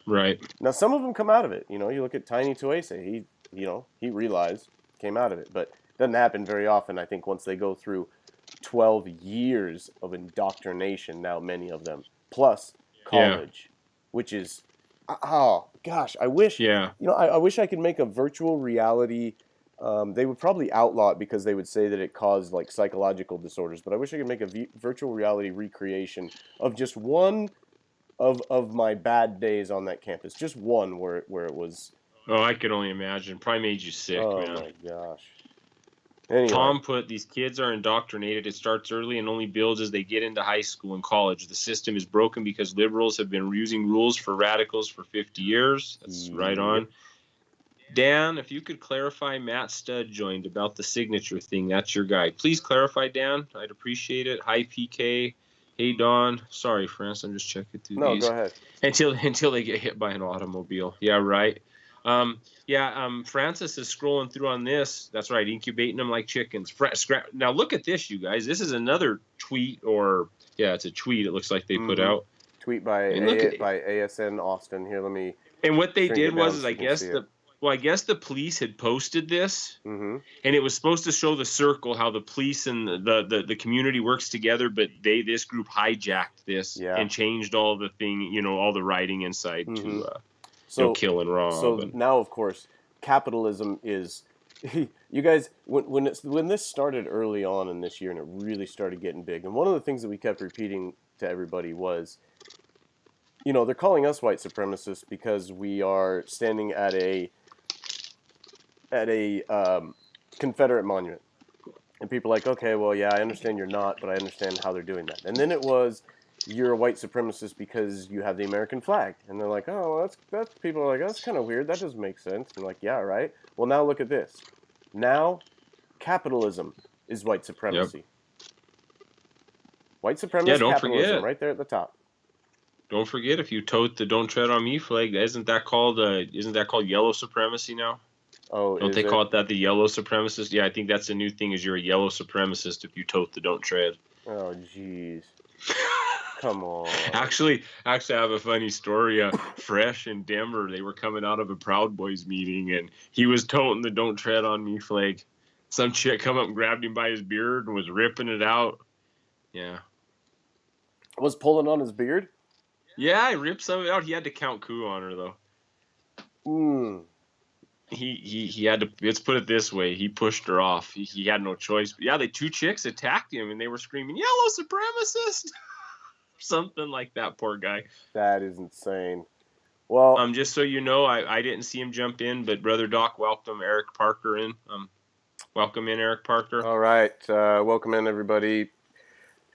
Right. Now, some of them come out of it. You know, you look at Tiny Tuese. He realized, came out of it. But it doesn't happen very often, I think, once they go through 12 years of indoctrination, now many of them, plus college, which is, oh, gosh, I wish, Yeah. I wish I could make a virtual reality. They would probably outlaw it because they would say that it caused like psychological disorders. But I wish I could make a virtual reality recreation of just one of my bad days on that campus. Just one where it was. Oh, I could only imagine. Probably made you sick, Oh man. my gosh. Anyway. Tom put, these kids are indoctrinated. It starts early and only builds as they get into high school and college. The system is broken because liberals have been using rules for radicals for 50 years. That's right on. Dan, if you could clarify, Matt Studd joined about the signature thing. That's your guy. Please clarify, Dan. I'd appreciate it. Hi, PK. Hey, Don. Sorry, France. I'm just checking through these. No, go ahead. Until they get hit by an automobile. Yeah, right. Francis is scrolling through on this. That's right, incubating them like chickens. Now look at this, you guys. This is another tweet, it's a tweet. It looks like they put out. Tweet by ASN Austin. Here, let me. And what they did was, I guess the police had posted this, Mm-hmm. and it was supposed to show the circle, how the police and the community works together. But this group hijacked this and changed all the all the writing inside to kill and rob. So now, of course, capitalism is. You guys, when this started early on in this year, and it really started getting big, and one of the things that we kept repeating to everybody was, they're calling us white supremacists because we are standing at a Confederate monument. And people are like, okay, well, yeah, I understand you're not, but I understand how they're doing that. And then it was, you're a white supremacist because you have the American flag. And they're like, oh, well, that's people are like, that's kind of weird. That doesn't make sense. And I'm like, yeah, right. Well, now look at this. Now, capitalism is white supremacy. Yep. White supremacy, capitalism, forget. right there at the top. Don't forget, if you tote the "Don't Tread on Me" flag, isn't that called yellow supremacy now? Oh, don't they call it that, the yellow supremacist? Yeah, I think that's the new thing, is you're a yellow supremacist if you tote the "Don't Tread." Oh, jeez. Come on. Actually, I have a funny story. Fresh in Denver, they were coming out of a Proud Boys meeting, and he was toting the "Don't Tread on Me" flag. Some chick come up and grabbed him by his beard and was ripping it out. Yeah. Was pulling on his beard? Yeah, I ripped some of it out. He had to count coup on her, though. He had to. Let's put it this way: he pushed her off. He had no choice. But yeah, the two chicks attacked him, and they were screaming, "Yellow supremacist!" Something like that. Poor guy. That is insane. Well, just so you know, I didn't see him jump in, but Brother Doc welcomed Eric Parker in. Welcome in, Eric Parker. All right, welcome in, everybody.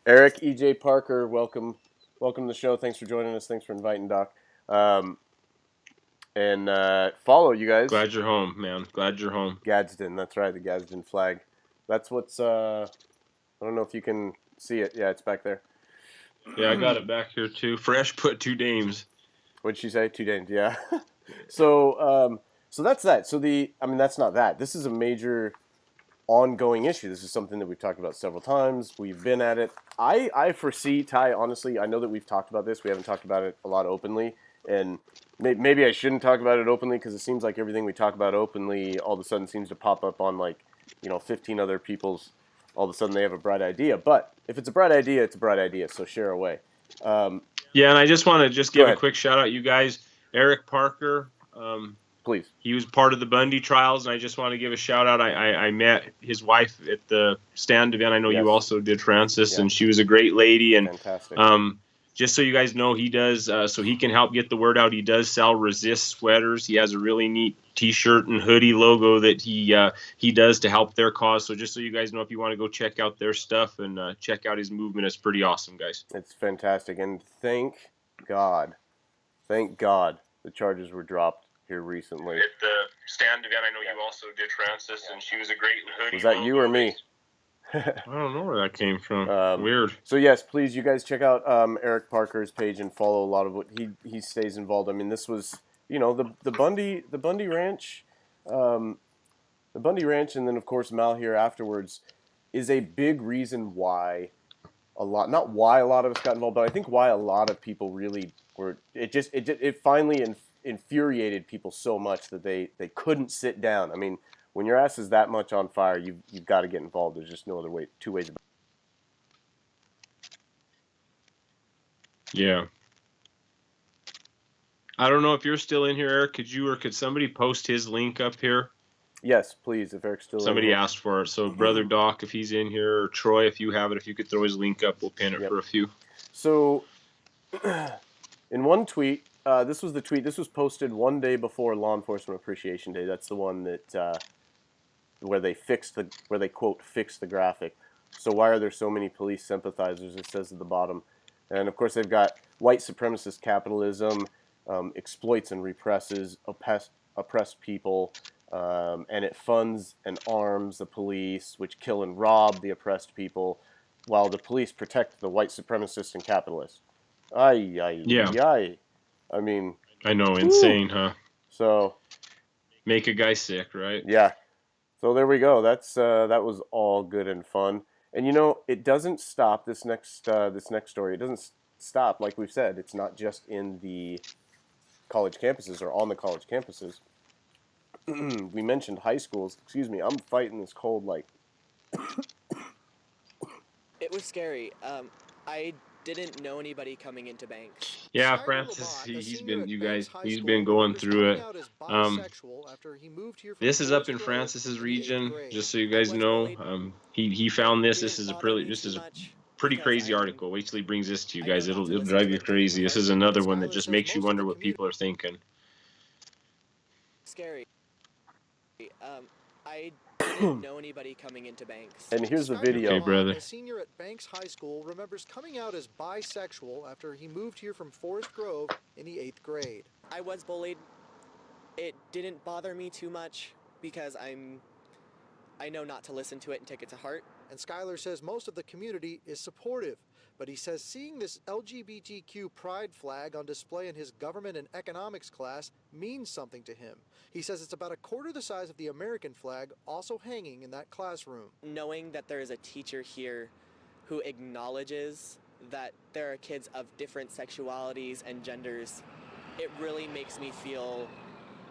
Eric E.J. Parker, welcome to the show. Thanks for joining us. Thanks for inviting Doc. And follow, you guys. Glad you're home, man. Glad you're home. Gadsden, that's right, the Gadsden flag. That's what's, I don't know if you can see it. Yeah, it's back there. Yeah, I got it back here, too. Fresh put 2 dames. What'd she say? 2 dames, yeah. So that's that. That's not that. This is a major ongoing issue. This is something that we've talked about several times. We've been at it. I foresee, Ty, honestly, I know that we've talked about this. We haven't talked about it a lot openly. And maybe I shouldn't talk about it openly, because it seems like everything we talk about openly all of a sudden seems to pop up on 15 other people's, all of a sudden they have a bright idea. But if it's a bright idea, it's a bright idea. So share away. And I just want to give a quick shout out, you guys. Eric Parker, please. He was part of the Bundy trials, and I just want to give a shout out. I met his wife at the stand event. I know you also did, Francis, and she was a great lady. And fantastic. Just so you guys know, he does, so he can help get the word out. He does sell Resist sweaters. He has a really neat T-shirt and hoodie logo that he does to help their cause. So just so you guys know, if you want to go check out their stuff and check out his movement, it's pretty awesome, guys. It's fantastic, and thank God Thank God the charges were dropped here recently. At the stand event, I know you also did, Francis, and she was a great hoodie. Was that you or me? I don't know where that came from. Weird. So yes, please, you guys check out Eric Parker's page and follow a lot of what he stays involved. I mean, this was, you know, the Bundy Ranch, and then of course Mal here afterwards is a big reason why not why a lot of us got involved, but I think why a lot of people really were. It finally infuriated people so much that they couldn't sit down. I mean, when your ass is that much on fire, you've got to get involved. There's just no other way, two ways about it. Yeah. I don't know if you're still in here, Eric. Could somebody post his link up here? Yes, please, if Eric's still Somebody in here. asked for it. So Brother Doc, if he's in here, or Troy, if you have it, if you could throw his link up, we'll pin it for a few. So, in one tweet, this was the tweet. This was posted one day before Law Enforcement Appreciation Day. That's the one that where they quote fixed the graphic. So why are there so many police sympathizers? It says at the bottom, and of course they've got white supremacist capitalism exploits and represses oppressed people, and it funds and arms the police, which kill and rob the oppressed people, while the police protect the white supremacists and capitalists. Aye. I mean, I know, insane, huh? So make a guy sick, right? Yeah. So there we go. That was all good and fun. And you know, it doesn't stop. This next story, it doesn't stop. Like we've said, it's not just in the college campuses or on the college campuses. We mentioned high schools. Excuse me, I'm fighting this cold like. It was scary. I didn't know anybody coming into Banks. Yeah, Francis, he's been going through it. This is up in Francis's region, just so you guys know. He found this. This is a pretty crazy article. Wait till he brings this to you guys. It'll drive you crazy. This is another one that just makes you wonder what people are thinking. Scary. I didn't know anybody coming into Banks. And here's the video. Okay, brother. A senior at Banks High School remembers coming out as bisexual after he moved here from Forest Grove in the 8th grade. I was bullied. It didn't bother me too much because I know not to listen to it and take it to heart. And Skylar says most of the community is supportive, but he says seeing this LGBTQ pride flag on display in his government and economics class means something to him. He says it's about a quarter the size of the American flag also hanging in that classroom. Knowing that there is a teacher here who acknowledges that there are kids of different sexualities and genders, it really makes me feel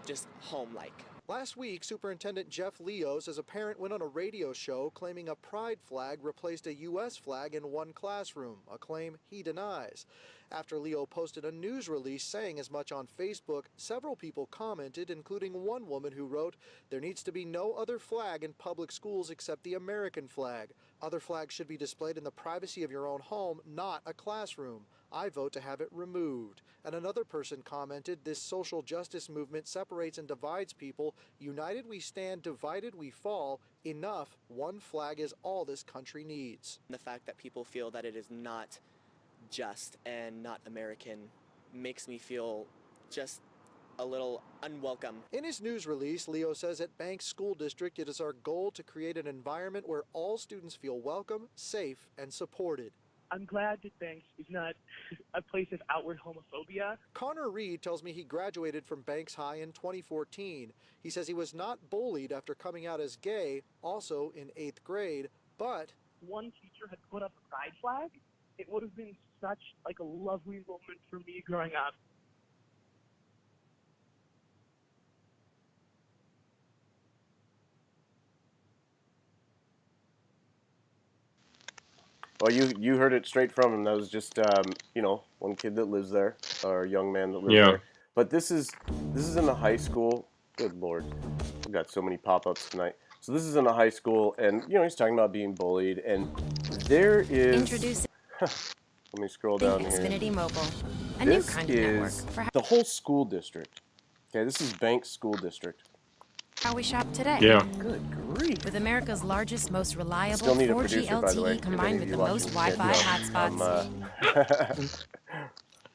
just home-like. Last week, Superintendent Jeff Leo says a parent went on a radio show claiming a pride flag replaced a U.S. flag in one classroom, a claim he denies. After Leo posted a news release saying as much on Facebook, several people commented, including one woman who wrote, "There needs to be no other flag in public schools except the American flag. Other flags should be displayed in the privacy of your own home, not a classroom. I vote to have it removed." And another person commented, "This social justice movement separates and divides people. United we stand, divided we fall. Enough. One flag is all this country needs." The fact that people feel that it is not just and not American makes me feel just a little unwelcome. In his news release, Leo says at Banks School District, it is our goal to create an environment where all students feel welcome, safe, and supported. I'm glad that Banks is not a place of outward homophobia. Connor Reed tells me he graduated from Banks High in 2014. He says he was not bullied after coming out as gay, also in 8th grade, but one teacher had put up a pride flag. It would have been such like a lovely moment for me growing up. Well, you heard it straight from him. That was just one kid that lives there, or a young man that lives there. But this is in a high school. Good Lord, we've got so many pop-ups tonight. So this is in a high school, and he's talking about being bullied, and there is. Introducing. Let me scroll down here. Xfinity Mobile, a This new kind of network is for the whole school district. Okay, this is Banks School District. how we shop today. Yeah. Good grief. With America's largest, most reliable Still need a 4G producer, by the way, LTE if combined any with of the you most watching Wi-Fi can't know. hotspots.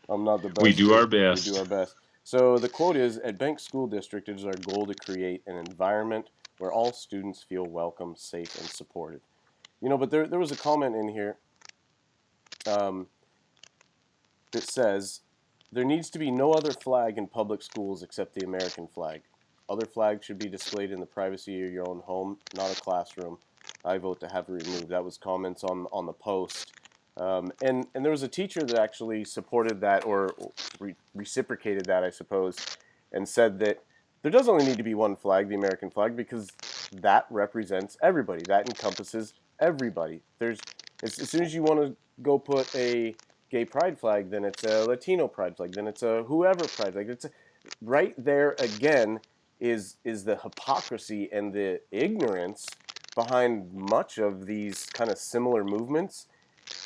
I'm not the best. We do our We best. do our best. So the quote is, at Bank School District, it is our goal to create an environment where all students feel welcome, safe, and supported. You know, but there was a comment in here that says, there needs to be no other flag in public schools except the American flag. Other flags should be displayed in the privacy of your own home, not a classroom. I vote to have it removed. That was comments on the post. And there was a teacher that actually supported that, or reciprocated that, I suppose, and said that there does only need to be one flag, the American flag, because that represents everybody. That encompasses everybody. As soon as you want to go put a gay pride flag, then it's a Latino pride flag, then it's a whoever pride flag. Right there again is the hypocrisy and the ignorance behind much of these kind of similar movements,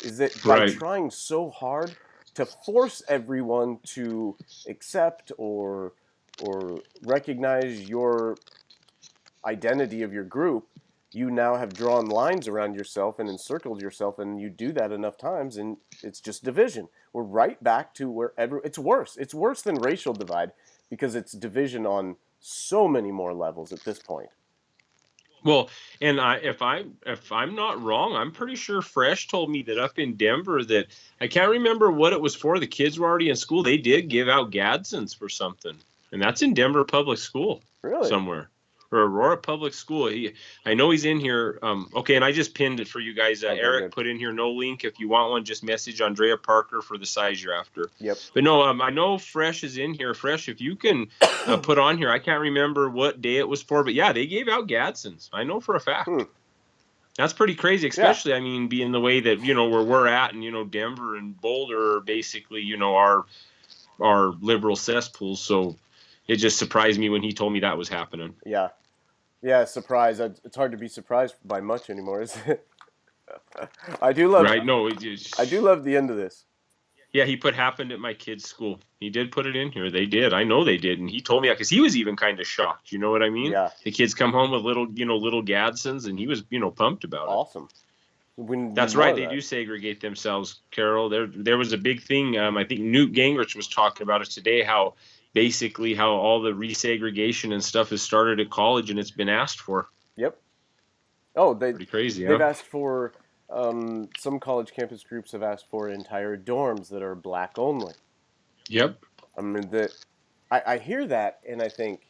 is that by trying so hard to force everyone to accept or recognize your identity of your group, you now have drawn lines around yourself and encircled yourself, and you do that enough times, and it's just division. We're right back to where it's worse. It's worse than racial divide because it's division on so many more levels at this point. Well, and if I'm not wrong, I'm pretty sure Fresh told me that up in Denver, that I can't remember what it was for. The kids were already in school. They did give out Gadsden's for something, and that's in Denver Public School, somewhere, or Aurora Public School. I know he's in here. Okay, and I just pinned it for you guys. Eric put in here no link. If you want one, just message Andrea Parker for the size you're after. Yep. But no, I know Fresh is in here. Fresh, if you can put on here, I can't remember what day it was for, but yeah, they gave out Gadsden's. I know for a fact. That's pretty crazy, especially, I mean, being the way that, where we're at, and, Denver and Boulder are basically, our liberal cesspools. So it just surprised me when he told me that was happening. Yeah. Yeah, surprise. It's hard to be surprised by much anymore, isn't it? I do love I do love the end of this. Yeah, he put happened at my kid's school. He did put it in here. They did. I know they did. And he told me that because he was even kind of shocked. You know what I mean? Yeah. The kids come home with little Gadsden's, and he was, pumped about it. Awesome. That's right. They do segregate themselves, Carol. There was a big thing. I think Newt Gingrich was talking about it today, how all the resegregation and stuff has started at college, and it's been asked for. Yep. Oh, pretty crazy. They've asked for, some college campus groups have asked for entire dorms that are black only. Yep. I mean, I hear that, and I think,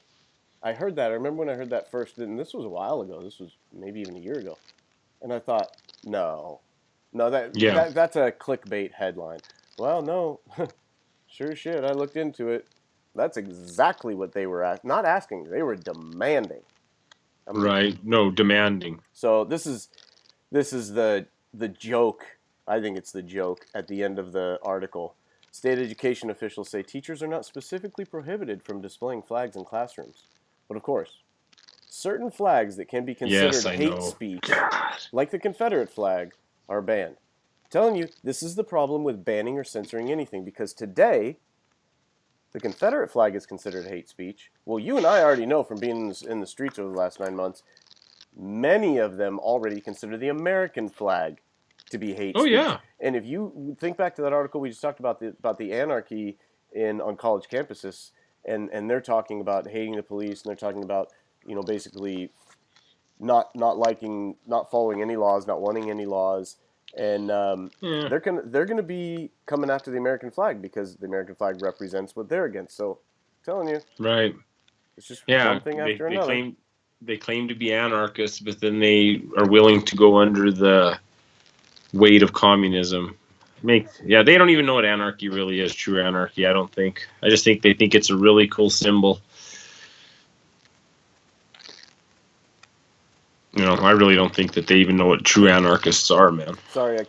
I heard that. I remember when I heard that first, and this was a while ago. This was maybe even a year ago. And I thought, no, that's a clickbait headline. Well, no, sure shit. I looked into it. That's exactly what they were not asking. They were demanding. Demanding. So this is the joke. I think it's the joke at the end of the article. State education officials say teachers are not specifically prohibited from displaying flags in classrooms. But of course, certain flags that can be considered hate speech, like the Confederate flag, are banned. I'm telling you, this is the problem with banning or censoring anything, because today, the Confederate flag is considered hate speech. Well, you and I already know from being in the streets over the last 9 months, many of them already consider the American flag to be hate speech. Oh, yeah. And if you think back to that article we just talked about, the anarchy on college campuses, and they're talking about hating the police, and they're talking about, basically not following any laws, not wanting any laws. And they're gonna be coming after the American flag because the American flag represents what they're against. So, I'm telling you, right? It's just one thing after another. They claim to be anarchists, but then they are willing to go under the weight of communism. They don't even know what anarchy really is. True anarchy, I don't think. I just think they think it's a really cool symbol. I really don't think that they even know what true anarchists are, man. Sorry, I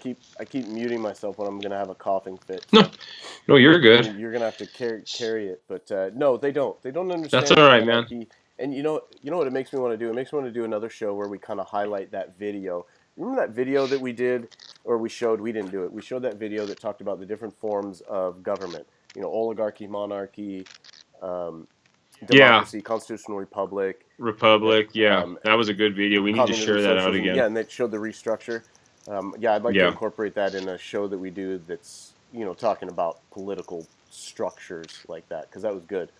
keep muting myself when I'm gonna have a coughing fit. No, you're good. You're gonna have to carry it, but no, they don't. They don't understand. That's all right, anarchy. Man. And you know what it makes me want to do? It makes me want to do another show where we kind of highlight that video. Remember that video that we did, or we showed? We didn't do it. We showed that video that talked about the different forms of government. Oligarchy, monarchy. Democracy, constitutional republic. That was a good video. We need to share that out again. Yeah, and that showed the restructure. I'd like to incorporate that in a show that we do that's talking about political structures like that, because that was good.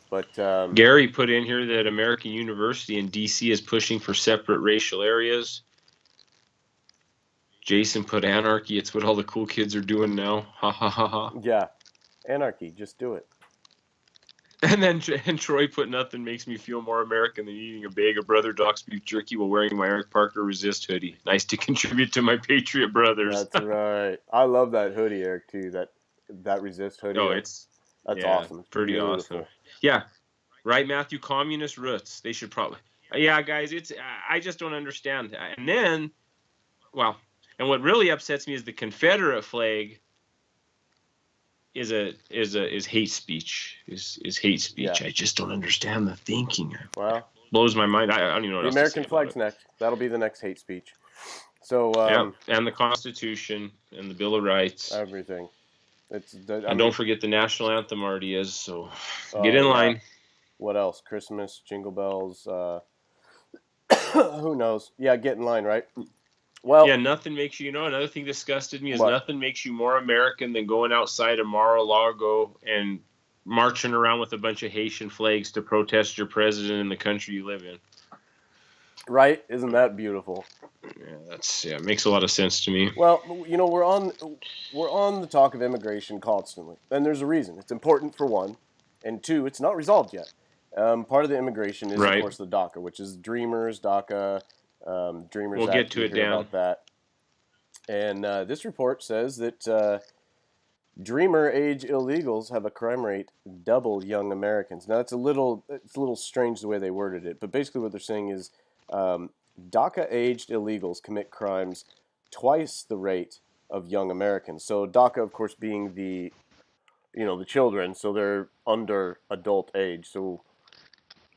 But Gary put in here that American University in D.C. is pushing for separate racial areas. Jason put anarchy. It's what all the cool kids are doing now. Ha ha ha ha. yeah, anarchy, just do it. And Troy put nothing makes me feel more American than eating a bag of Brother Doc's beef jerky while wearing my Eric Parker Resist hoodie. Nice to contribute to my Patriot brothers. That's right. I love that hoodie, Eric, too. That Resist hoodie. Oh, that's yeah, awesome. It's pretty beautiful. awesome. Yeah, right, Matthew. Communist roots. They should probably. Yeah, guys. I just don't understand. And then, well, and what really upsets me is the Confederate flag is hate speech. Is hate speech. Yeah. I just don't understand the thinking. Well, blows my mind. I don't even know what the else American to say about flag's it. next. That'll be the next hate speech. So Yeah, and the Constitution and the Bill of Rights. everything. Don't forget the national anthem already is. So Oh, get in yeah. line. What else? Christmas, Jingle Bells. Who knows? Yeah, get in line, right? Well, Yeah, nothing makes you. Another thing disgusted me is What? nothing makes you more American than going outside of Mar-a-Lago and marching around with a bunch of Haitian flags to protest your president and the country you live in. right? Isn't that beautiful? Yeah, it makes a lot of sense to me. Well, we're on the talk of immigration constantly, and there's a reason. It's important for one, and two, it's not resolved yet. Part of the immigration is, Right. of course, the DACA, which is Dreamers, DACA, Dreamers We'll Act. get to You it, hear Dan. about that. And this report says that Dreamer age illegals have a crime rate double young Americans. Now it's a little strange the way they worded it, but basically what they're saying is DACA aged illegals commit crimes twice the rate of young Americans. So DACA, of course, being the children, so they're under adult age. So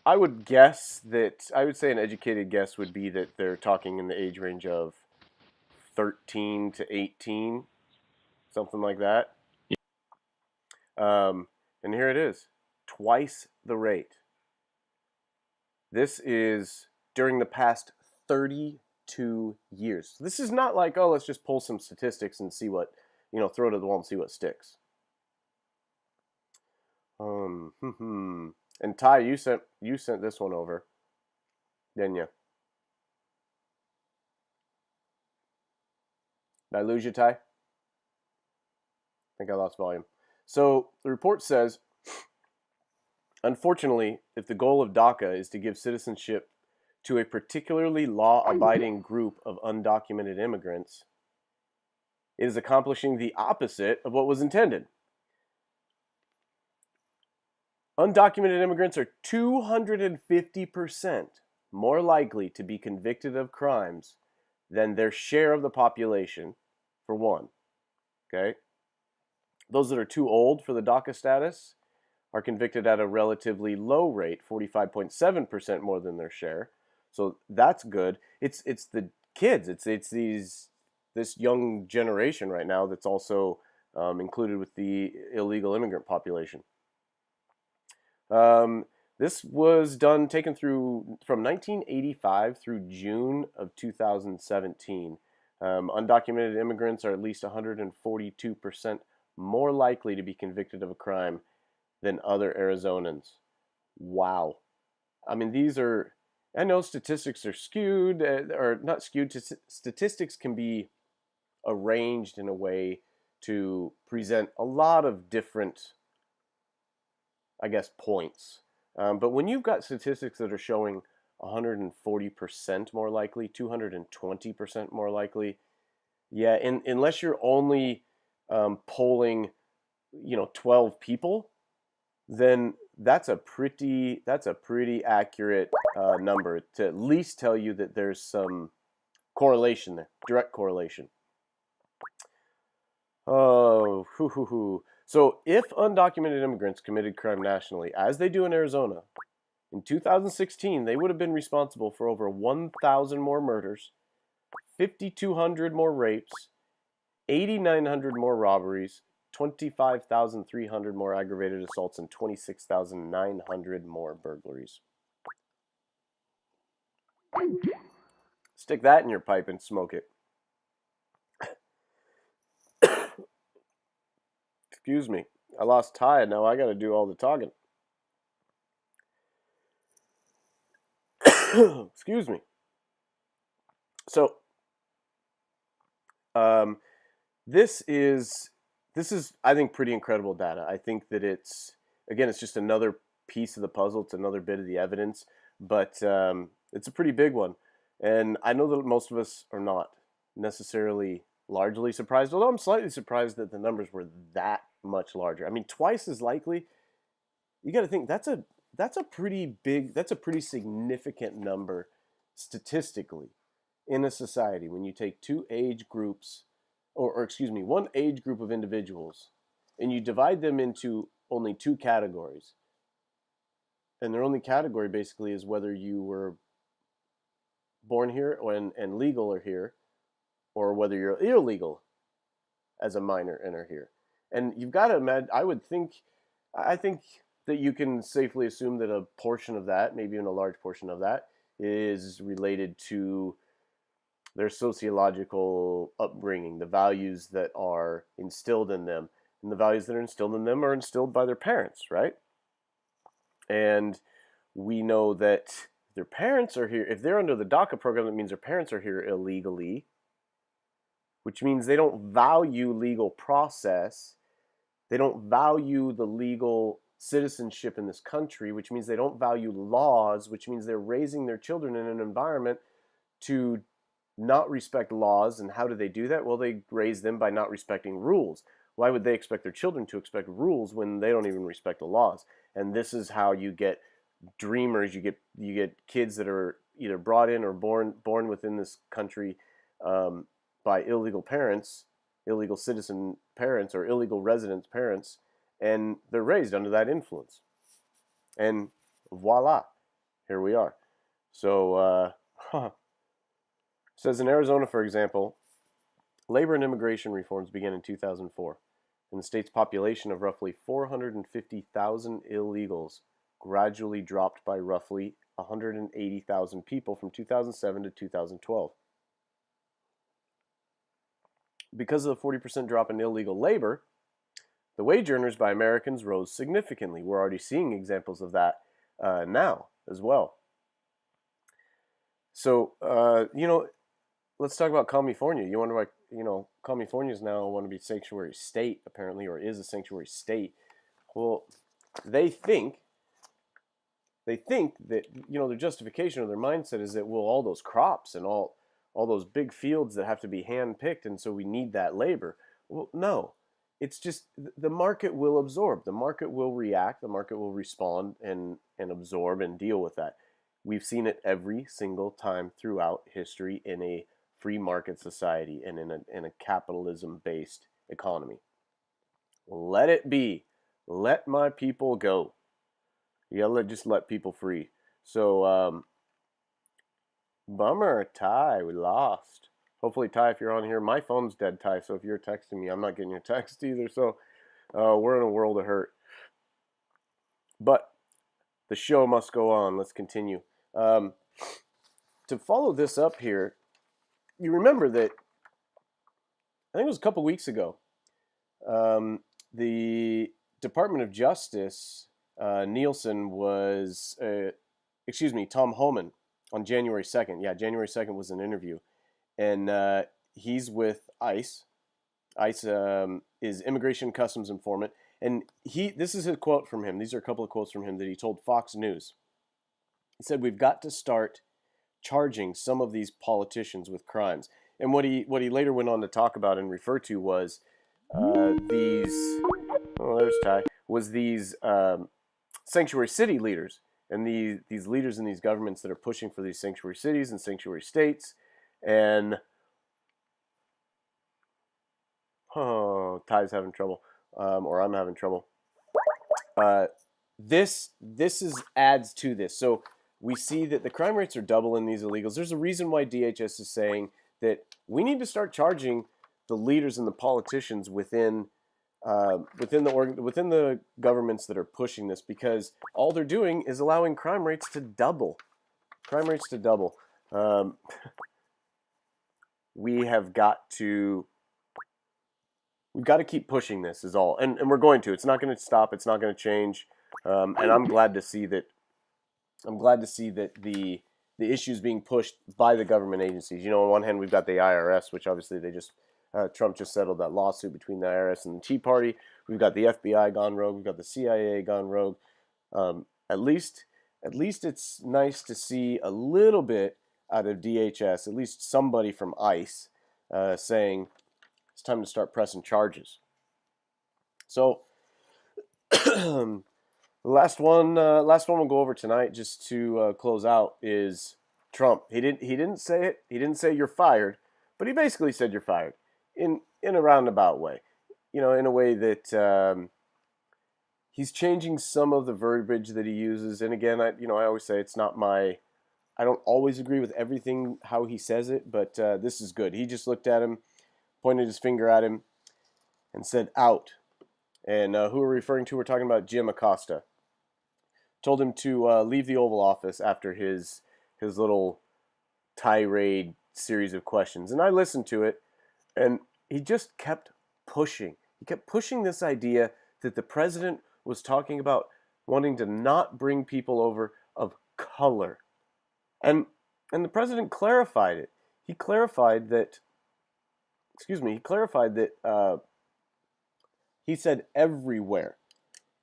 I would say an educated guess would be that they're talking in the age range of 13 to 18, something like that. And here it is, twice the rate. This is during the past 32 years. This is not like, oh, let's just pull some statistics and see what, throw it at the wall and see what sticks. And Ty, you sent this one over, didn't you? Did I lose you, Ty? I think I lost volume. So the report says, unfortunately, if the goal of DACA is to give citizenship to a particularly law-abiding group of undocumented immigrants, it is accomplishing the opposite of what was intended. Undocumented immigrants are 250% more likely to be convicted of crimes than their share of the population, for one. Okay? Those that are too old for the DACA status are convicted at a relatively low rate, 45.7% more than their share. So that's good. It's the kids. It's this young generation right now that's also included with the illegal immigrant population. This was taken from 1985 through June of 2017. Undocumented immigrants are at least 142% more likely to be convicted of a crime than other Arizonans. Wow. I mean, I know statistics are skewed, or not skewed. Statistics can be arranged in a way to present a lot of different, I guess, points. But when you've got statistics that are showing 140% more likely, 220% more likely, yeah, unless you're only polling, 12 people, then that's a pretty accurate number to at least tell you that there's some correlation there, direct correlation. Oh, So if undocumented immigrants committed crime nationally, as they do in Arizona, in 2016, they would have been responsible for over 1,000 more murders, 5,200 more rapes, 8,900 more robberies, 25,300 more aggravated assaults, and 26,900 more burglaries. Stick that in your pipe and smoke it. Excuse me. I lost Ty, and now I got to do all the talking. Excuse me. So, this is I think pretty incredible data. I think that it's just another piece of the puzzle. It's another bit of the evidence, but it's a pretty big one. And I know that most of us are not necessarily largely surprised, although I'm slightly surprised that the numbers were that much larger. I mean, twice as likely. You got to think that's a pretty significant number statistically in a society when you take two age groups, or excuse me, one age group of individuals, and you divide them into only two categories. And their only category basically is whether you were born here and legal are here, or whether you're illegal as a minor and are here. And you've got to imagine, I think that you can safely assume that a portion of that, maybe even a large portion of that, is related to their sociological upbringing, the values that are instilled in them. And the values that are instilled in them are instilled by their parents, right? And we know that their parents are here. If they're under the DACA program, that means their parents are here illegally, which means they don't value legal process. They don't value the legal citizenship in this country, which means they don't value laws, which means they're raising their children in an environment to not respect laws. And how do they do that? Well, they raise them by not respecting rules. Why would they expect their children to expect rules when they don't even respect the laws? And this is how you get dreamers. You get kids that are either brought in or born within this country by illegal parents, illegal citizen parents, or illegal resident parents, and they're raised under that influence. And voila, here we are. So, says in Arizona, for example, labor and immigration reforms began in 2004, and the state's population of roughly 450,000 illegals gradually dropped by roughly 180,000 people from 2007 to 2012. Because of the 40% drop in illegal labor, the wage earners by Americans rose significantly. We're already seeing examples of that now as well. So, let's talk about California. You wonder why, California is now want to be sanctuary state, apparently, or is a sanctuary state. Well, they think that, their justification or their mindset is that, well, all those crops and all those big fields that have to be hand-picked, and so we need that labor. Well, no. It's just the market will absorb. The market will react. The market will respond and absorb and deal with that. We've seen it every single time throughout history in a free market society and in a capitalism-based economy. Let it be. Let my people go. You gotta just let people free. So, bummer, Ty, we lost. Hopefully, Ty, if you're on here, my phone's dead, Ty, so if you're texting me, I'm not getting your text either, so we're in a world of hurt. But the show must go on. Let's continue. To follow this up here, you remember that, I think it was a couple weeks ago, the Department of Justice, Tom Homan, on January 2nd. Yeah, January 2nd was an interview. And he's with ICE. ICE is Immigration Customs Informant. And this is a quote from him. These are a couple of quotes from him that he told Fox News. He said, "We've got to start charging some of these politicians with crimes." And what he later went on to talk about and refer to was these sanctuary city leaders and these leaders in these governments that are pushing for these sanctuary cities and sanctuary states. And Ty's having trouble, or I'm having trouble. This adds to this. So we see that the crime rates are double in these illegals. There's a reason why DHS is saying that we need to start charging the leaders and the politicians within the governments that are pushing this, because all they're doing is allowing crime rates to double. We have got to we've got to keep pushing this is all. And we're going to. It's not going to stop. It's not going to change. And I'm glad to see that the issues being pushed by the government agencies. On one hand, we've got the IRS, which obviously Trump just settled that lawsuit between the IRS and the Tea Party. We've got the FBI gone rogue. We've got the CIA gone rogue. At least it's nice to see a little bit out of DHS, at least somebody from ICE, saying it's time to start pressing charges. So the last one we'll go over tonight, just to close out, is Trump. He didn't say it. He didn't say you're fired, but he basically said you're fired in a roundabout way. In a way that he's changing some of the verbiage that he uses. And again, I always say it's not my. I don't always agree with everything how he says it, but this is good. He just looked at him, pointed his finger at him, and said out. And who we're referring to, we're talking about Jim Acosta. Told him to leave the Oval Office after his little tirade series of questions. And I listened to it, and he just kept pushing. He kept pushing this idea that the president was talking about wanting to not bring people over of color. And the president clarified it. He clarified that, he said everywhere.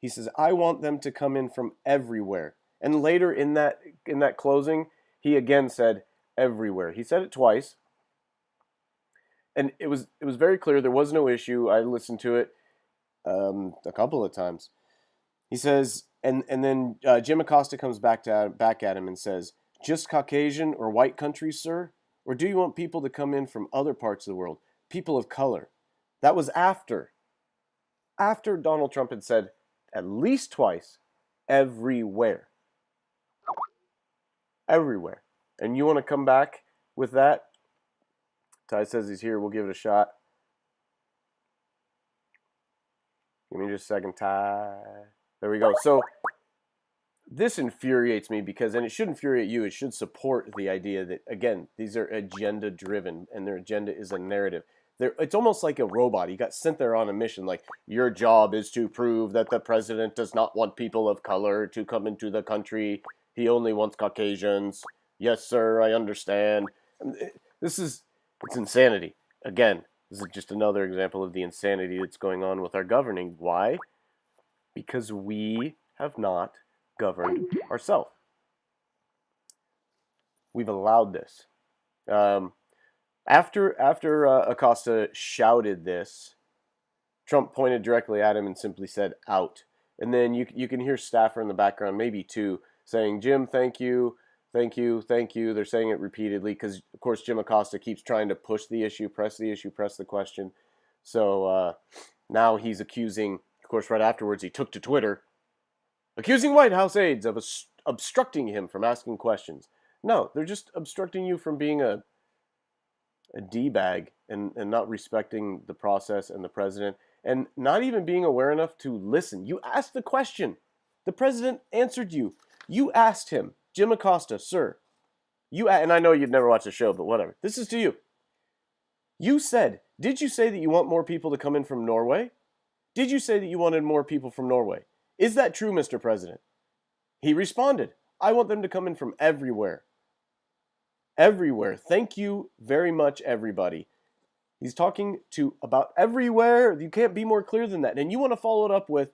He says, I want them to come in from everywhere. And later in that closing, he again said everywhere. He said it twice. And it was very clear there was no issue. I listened to it a couple of times. He says, and then Jim Acosta comes back at him and says, just Caucasian or white countries, sir? Or do you want people to come in from other parts of the world? People of color. That was after Donald Trump had said at least twice, everywhere. Everywhere. And you want to come back with that? Ty says he's here. We'll give it a shot. Give me just a second, Ty. There we go. So this infuriates me because, and it should infuriate you, it should support the idea that, again, these are agenda-driven, and their agenda is a narrative. It's almost like a robot. He got sent there on a mission, like, your job is to prove that the president does not want people of color to come into the country. He only wants Caucasians. Yes, sir, I understand. It's insanity. Again, this is just another example of the insanity that's going on with our governing. Why? Because we have not governed ourselves. We've allowed this. After Acosta shouted this, Trump pointed directly at him and simply said, out. And then you can hear staffer in the background, maybe two, saying, Jim, thank you, thank you, thank you. They're saying it repeatedly because, of course, Jim Acosta keeps trying to push the issue, press the question. So now he's accusing, of course, right afterwards, he took to Twitter, accusing White House aides of obstructing him from asking questions. No, they're just obstructing you from being a D-bag and not respecting the process and the president and not even being aware enough to listen. You asked the question. The president answered you. You asked him, Jim Acosta, sir. And I know you've never watched the show, but whatever. This is to you. You said, did you say that you want more people to come in from Norway? Did you say that you wanted more people from Norway? Is that true, Mr. President? He responded, I want them to come in from everywhere. Everywhere. Thank you very much, everybody. He's talking to about everywhere. You can't be more clear than that. And you want to follow it up with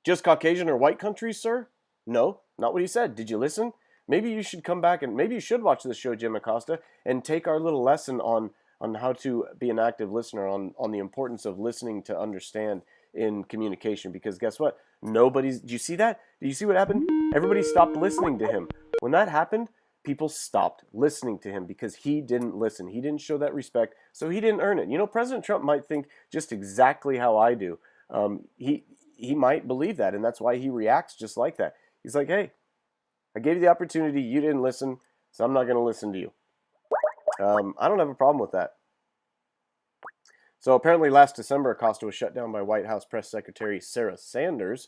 just Caucasian or white countries, sir? No, not what he said. Did you listen? Maybe you should come back and maybe you should watch this show, Jim Acosta, and take our little lesson on how to be an active listener, on the importance of listening to understand in communication. Because guess what? Did you see that? Did you see what happened? Everybody stopped listening to him. When that happened, people stopped listening to him because he didn't listen. He didn't show that respect, so he didn't earn it. You know, President Trump might think just exactly how I do. He might believe that, and that's why he reacts just like that. He's like, hey, I gave you the opportunity. You didn't listen, so I'm not going to listen to you. I don't have a problem with that. So apparently last December, Acosta was shut down by White House Press Secretary Sarah Sanders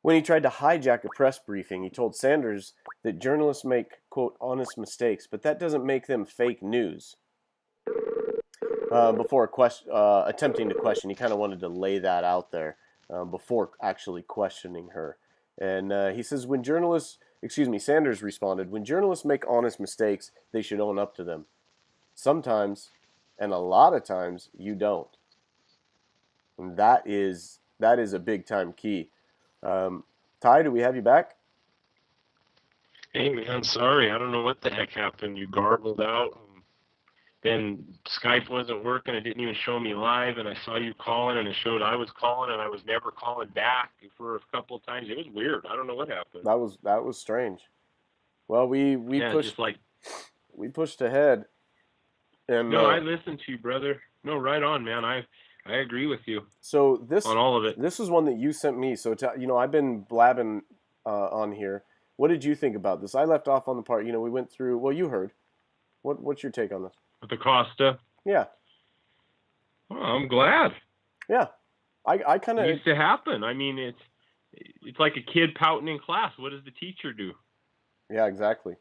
when he tried to hijack a press briefing. He told Sanders that journalists make, quote, honest mistakes, but that doesn't make them fake news. before attempting to question. He kind of wanted to lay that out there before actually questioning her. And he says, Sanders responded, when journalists make honest mistakes, they should own up to them. Sometimes, and a lot of times, you don't. And that is a big time key. Ty, do we have you back? Hey man, sorry, I don't know what the heck happened. You garbled out. Then Skype wasn't working. It didn't even show me live, and I saw you calling, and it showed I was calling, and I was never calling back for a couple of times. It was weird. I don't know what happened. That was strange. Well, we pushed ahead. And no, I listened to you, brother. No, right on, man. I agree with you. So on all of it. This is one that you sent me. So I've been blabbing on here. What did you think about this? I left off on the part. We went through. Well, you heard. What's your take on this? With the Costa. Yeah. Oh, I'm glad. Yeah, I kind of. It used to happen. I mean, it's like a kid pouting in class. What does the teacher do? Yeah, exactly.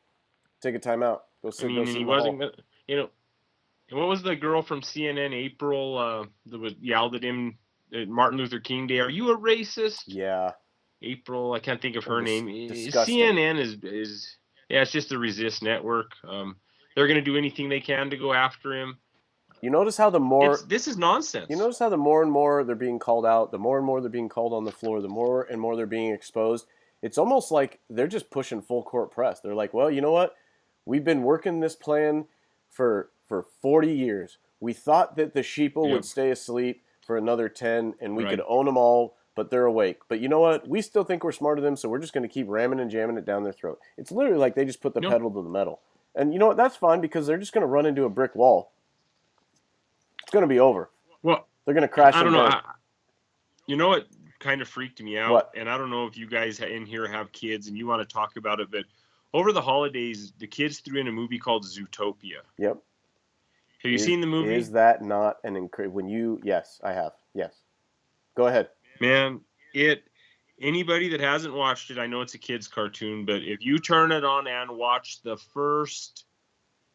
Take a time out. Go sit. I mean, he wasn't. What was the girl from CNN, April, that yelled at him at Martin Luther King Day? Are you a racist? Yeah. April, I can't think of her name. Disgusting. CNN is it's just the resist network. They're going to do anything they can to go after him. You notice how this is nonsense. You notice how the more and more they're being called out, the more and more they're being called on the floor, the more and more they're being exposed. It's almost like they're just pushing full court press. They're like, well, you know what? We've been working this plan for 40 years. We thought that the sheeple would stay asleep for another 10 and we could own them all, but they're awake. But you know what? We still think we're smarter than them, so we're just going to keep ramming and jamming it down their throat. It's literally like they just put the pedal to the metal. And you know what? That's fine because they're just going to run into a brick wall. It's going to be over. Well, they're going to crash. I don't know. You know what kind of freaked me out? What? And I don't know if you guys in here have kids and you want to talk about it, but over the holidays, the kids threw in a movie called Zootopia. Yep. Have you seen the movie? Is that not an incredible? Yes, I have. Yes. Go ahead. Man, anybody that hasn't watched it, I know it's a kid's cartoon, but if you turn it on and watch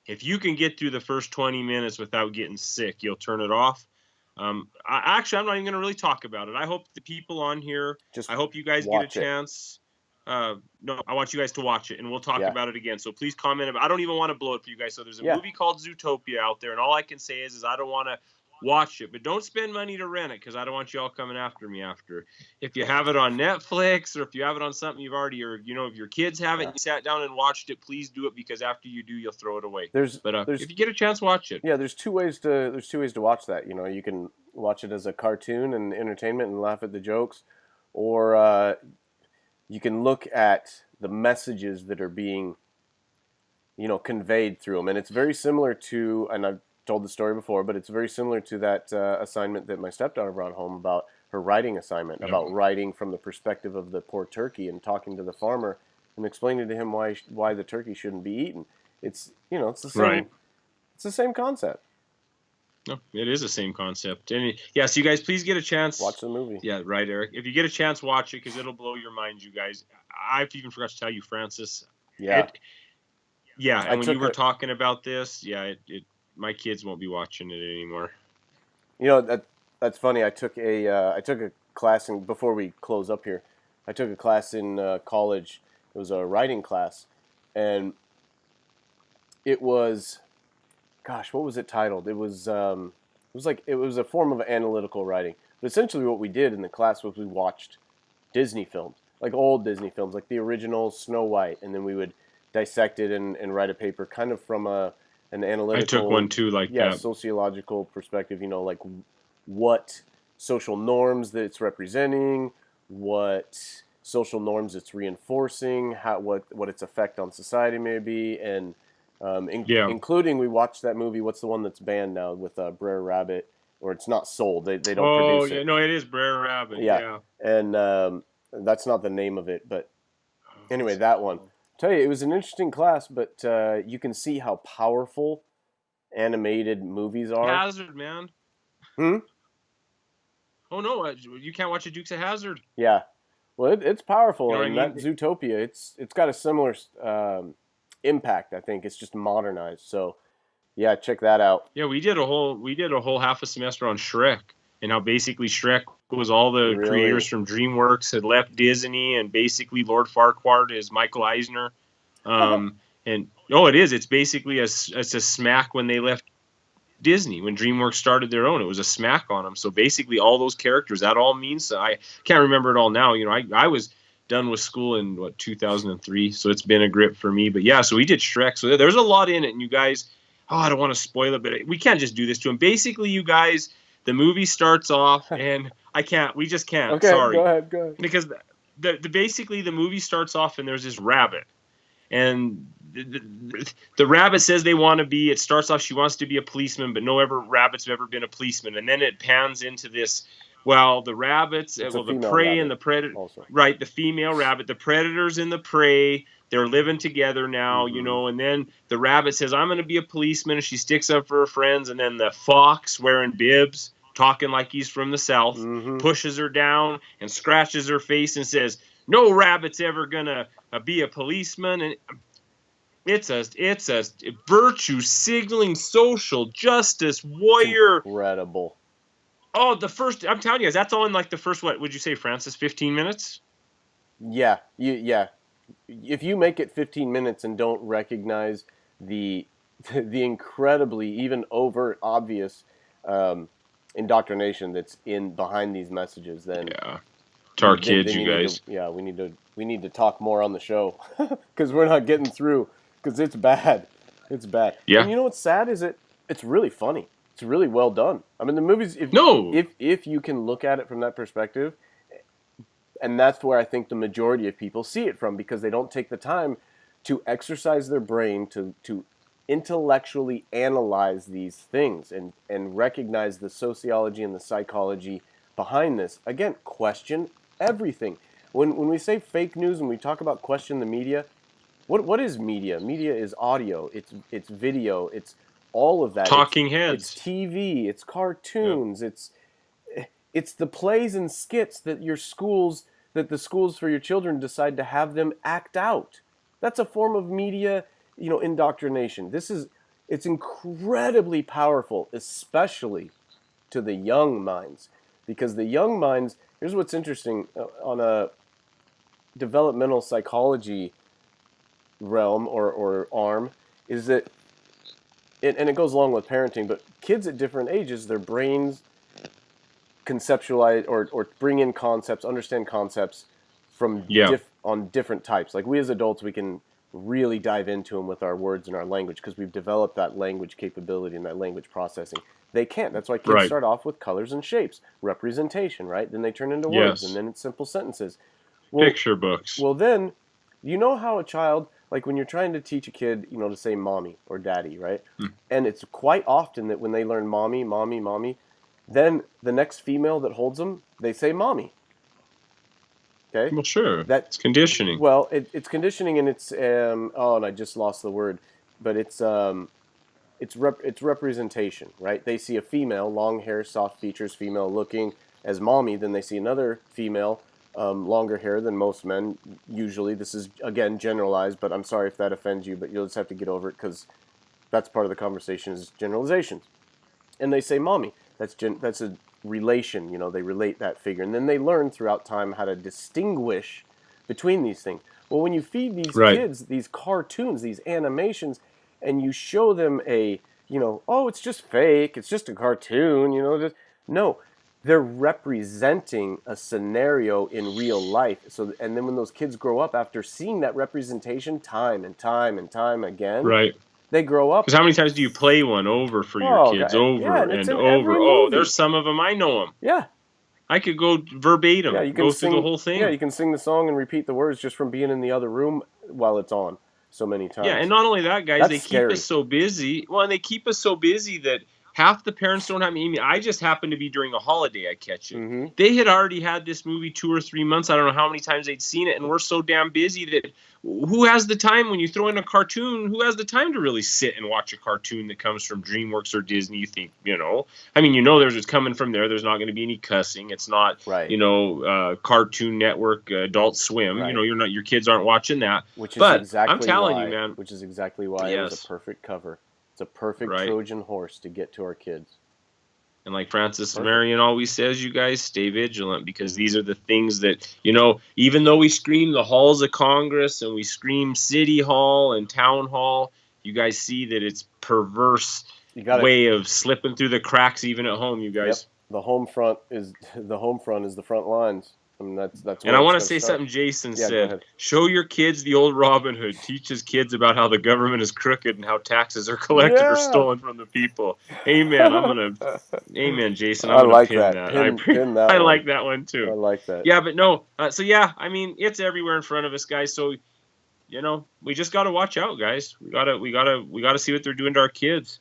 if you can get through the first 20 minutes without getting sick, you'll turn it off. I'm not even going to really talk about it. I hope the people on here, I hope you guys get a chance. No, I want you guys to watch it, and we'll talk about it again. So please comment. I don't even want to blow it for you guys. So there's a movie called Zootopia out there, and all I can say is I don't want to watch it, but don't spend money to rent it because I don't want you all coming after me after. If you have it on Netflix or if you have it on something you've already, or if your kids have it and you sat down and watched it, please do it because after you do, you'll throw it away. If you get a chance, watch it. Yeah, there's two ways to watch that. You can watch it as a cartoon and entertainment and laugh at the jokes, or you can look at the messages that are being conveyed through them, and it's very similar to, and I've told the story before, but it's very similar to that assignment that my stepdaughter brought home about her writing assignment, about writing from the perspective of the poor turkey and talking to the farmer and explaining to him why the turkey shouldn't be eaten. It's it's the same. Right. It's the same concept. No, it is the same concept. And so you guys, please get a chance. Watch the movie. Yeah, right, Eric. If you get a chance, watch it because it'll blow your mind, you guys. I even forgot to tell you, Francis. Yeah. And when you were talking about this, my kids won't be watching it anymore. That's funny. I took a class before we close up here. I took a class in college. It was a writing class, and it was, gosh, what was it titled? It was a form of analytical writing. But essentially, what we did in the class was we watched Disney films, like old Disney films, like the original Snow White, and then we would dissect it and write a paper, kind of from an analytical. I took one too, that. Sociological perspective. Like what social norms that it's representing, what social norms it's reinforcing, what its effect on society may be, and including we watched that movie. What's the one that's banned now with Brer Rabbit? Or it's not sold. They don't produce it. No, it is Brer Rabbit. Yeah. And that's not the name of it, but anyway, that one. Tell you, it was an interesting class, but you can see how powerful animated movies are. Hazard, man. Oh no, you can't watch a Dukes of Hazzard. Yeah, well, it's powerful, and that Zootopia, it's got a similar impact. I think it's just modernized. So, Yeah, check that out. Yeah, we did a whole half a semester on Shrek, and how basically Shrek was all the Really? creators from DreamWorks had left Disney, and basically Lord Farquaad is Michael Eisner. And it is. It's basically it's a smack when they left Disney, when DreamWorks started their own. It was a smack on them. So basically, all those characters, that all means. So I can't remember it all now. You know, I was done with school in 2003, so it's been a grip for me. But yeah, so we did Shrek. So there's a lot in it, and you guys. Oh, I don't want to spoil it, but we can't just do this to them. Basically, you guys, the movie starts off, and I can't. We just can't. Okay, Sorry. go ahead. Because basically the movie starts off, and there's this rabbit, and the rabbit says they want to be. It starts off she wants to be a policeman, but no rabbits have ever been a policeman, and then it pans into this. Well, the rabbits, the prey and the predator, right? The female rabbit, the predators and the prey. They're living together now, you know, and then the rabbit says, I'm going to be a policeman, and she sticks up for her friends, and then the fox, wearing bibs, talking like he's from the South, pushes her down and scratches her face and says, no rabbit's ever going to be a policeman. And it's a virtue signaling social justice warrior. Incredible. Oh, I'm telling you guys, that's all in like the first, what would you say, Francis, 15 minutes? Yeah. If you make it 15 minutes and don't recognize the incredibly, even overt, obvious indoctrination that's in behind these messages, then to our kids, you guys. We need to talk more on the show because we're not getting through because it's bad. It's bad. Yeah. And you know what's sad is it's really funny. It's really well done. I mean, the movies. If you can look at it from that perspective. And that's where I think the majority of people see it from, because they don't take the time to exercise their brain to intellectually analyze these things and recognize the sociology and the psychology behind this. Again, question everything. When we say fake news and we talk about question the media, what is media? Media is audio, it's video, it's all of that. Talking heads. It's TV, it's cartoons, it's the plays and skits that the schools for your children decide to have them act out. That's a form of media, indoctrination. It's incredibly powerful, especially to the young minds, because the young minds, here's what's interesting on a developmental psychology realm or arm, is that, and it goes along with parenting, but kids at different ages, their brains conceptualize or bring in concepts, understand concepts from on different types. Like we as adults, we can really dive into them with our words and our language because we've developed that language capability and that language processing. They can't. That's why kids start off with colors and shapes, representation, right? Then they turn into words, and then it's simple sentences. Picture books. Well, then, you know how a child, like when you're trying to teach a kid, to say mommy or daddy, right? And it's quite often that when they learn mommy, mommy, mommy, then the next female that holds them, they say mommy. Okay? Well, sure. That's conditioning. Well, it's conditioning, and it's and I just lost the word, but it's representation, right? They see a female, long hair, soft features, female looking as mommy, then they see another female, longer hair than most men. Usually, this is again generalized, but I'm sorry if that offends you, but you'll just have to get over it because that's part of the conversation is generalizations. And they say mommy. That's a relation, they relate that figure. And then they learn throughout time how to distinguish between these things. Well, when you feed these kids these cartoons, these animations, and you show them it's just fake, it's just a cartoon, no, they're representing a scenario in real life. And then when those kids grow up after seeing that representation time and time and time again, they grow up. Because how many times do you play one over for your kids? Over and over. Oh, there's some of them. I know them. Yeah. I could go verbatim. Yeah, you can go through the whole thing. Yeah, you can sing the song and repeat the words just from being in the other room while it's on so many times. Yeah, and not only that, guys, they keep us so busy. Well, and they keep us so busy that half the parents don't have me. I just happened to be during a holiday. I catch it. They had already had this movie 2 or 3 months. I don't know how many times they'd seen it, and we're so damn busy that who has the time when you throw in a cartoon? Who has the time to really sit and watch a cartoon that comes from DreamWorks or Disney? You think, I mean, there's it's coming from there. There's not going to be any cussing. It's not, Cartoon Network, Adult Swim. Right. Your kids aren't watching that. I'm telling you, man. Which is exactly why it was a perfect cover. It's a perfect Right. Trojan horse to get to our kids. And like Francis Perfect. Marion always says, you guys stay vigilant, because these are the things that, you know, even though we scream the halls of Congress and we scream City Hall and Town Hall, you guys see that it's perverse way of slipping through the cracks even at home, you guys. Yep. The home front is the front lines. I mean, that's. And I want to say something Jason said. Show your kids the old Robin Hood. Teach his kids about how the government is crooked and how taxes are collected or stolen from the people. Amen. Amen, Jason. I'm gonna pin that. Pin that I one. like that one too. I like that. Yeah, but no. So yeah, I mean, it's everywhere in front of us, guys. So, you know, we just got to watch out, guys. We gotta see what they're doing to our kids.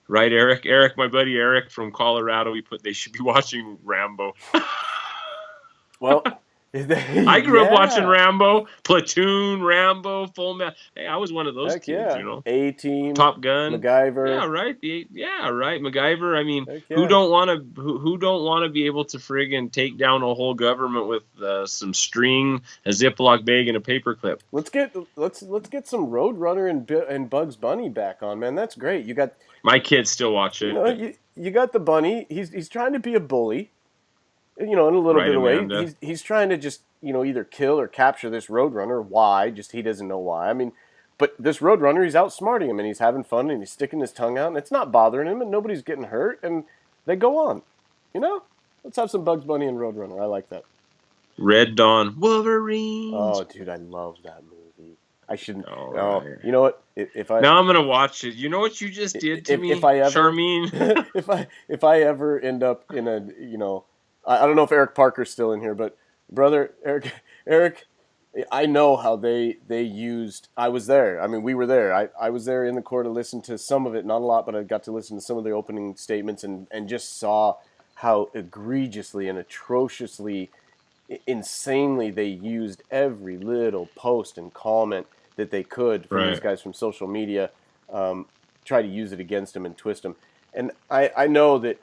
Right, Eric? Eric, my buddy Eric from Colorado, they should be watching Rambo. Well, I grew up watching Rambo, Platoon, Rambo, Full Metal. Hey, I was one of those kids, you know. A-Team, Top Gun, MacGyver. Yeah, right. Right. MacGyver. I mean, who don't want to be able to friggin' take down a whole government with some string, a Ziploc bag, and a paperclip? Let's get some Roadrunner and Bugs Bunny back on, man. That's great. You got my kids still watch it. You know, you got the bunny. He's trying to be a bully. You know, in a little bit of way, he's trying to just, you know, either kill or capture this Roadrunner. Why? Just he doesn't know why. I mean, but this Roadrunner, he's outsmarting him, and he's having fun, and he's sticking his tongue out, and it's not bothering him, and nobody's getting hurt, and they go on. You know? Let's have some Bugs Bunny and Roadrunner. I like that. Red Dawn. Wolverine. Oh, dude, I love that movie. I shouldn't. Right. You know what? Now I'm gonna watch it. You know what you just did to me, Charmine? if I ever end up in a, you know, I don't know if Eric Parker's still in here, but brother, Eric, I know how they used. I was there. I mean, we were there. I was there in the court to listen to some of it, not a lot, but I got to listen to some of the opening statements and just saw how egregiously and atrociously, insanely they used every little post and comment that they could from these guys from social media, try to use it against him and twist him. And I know that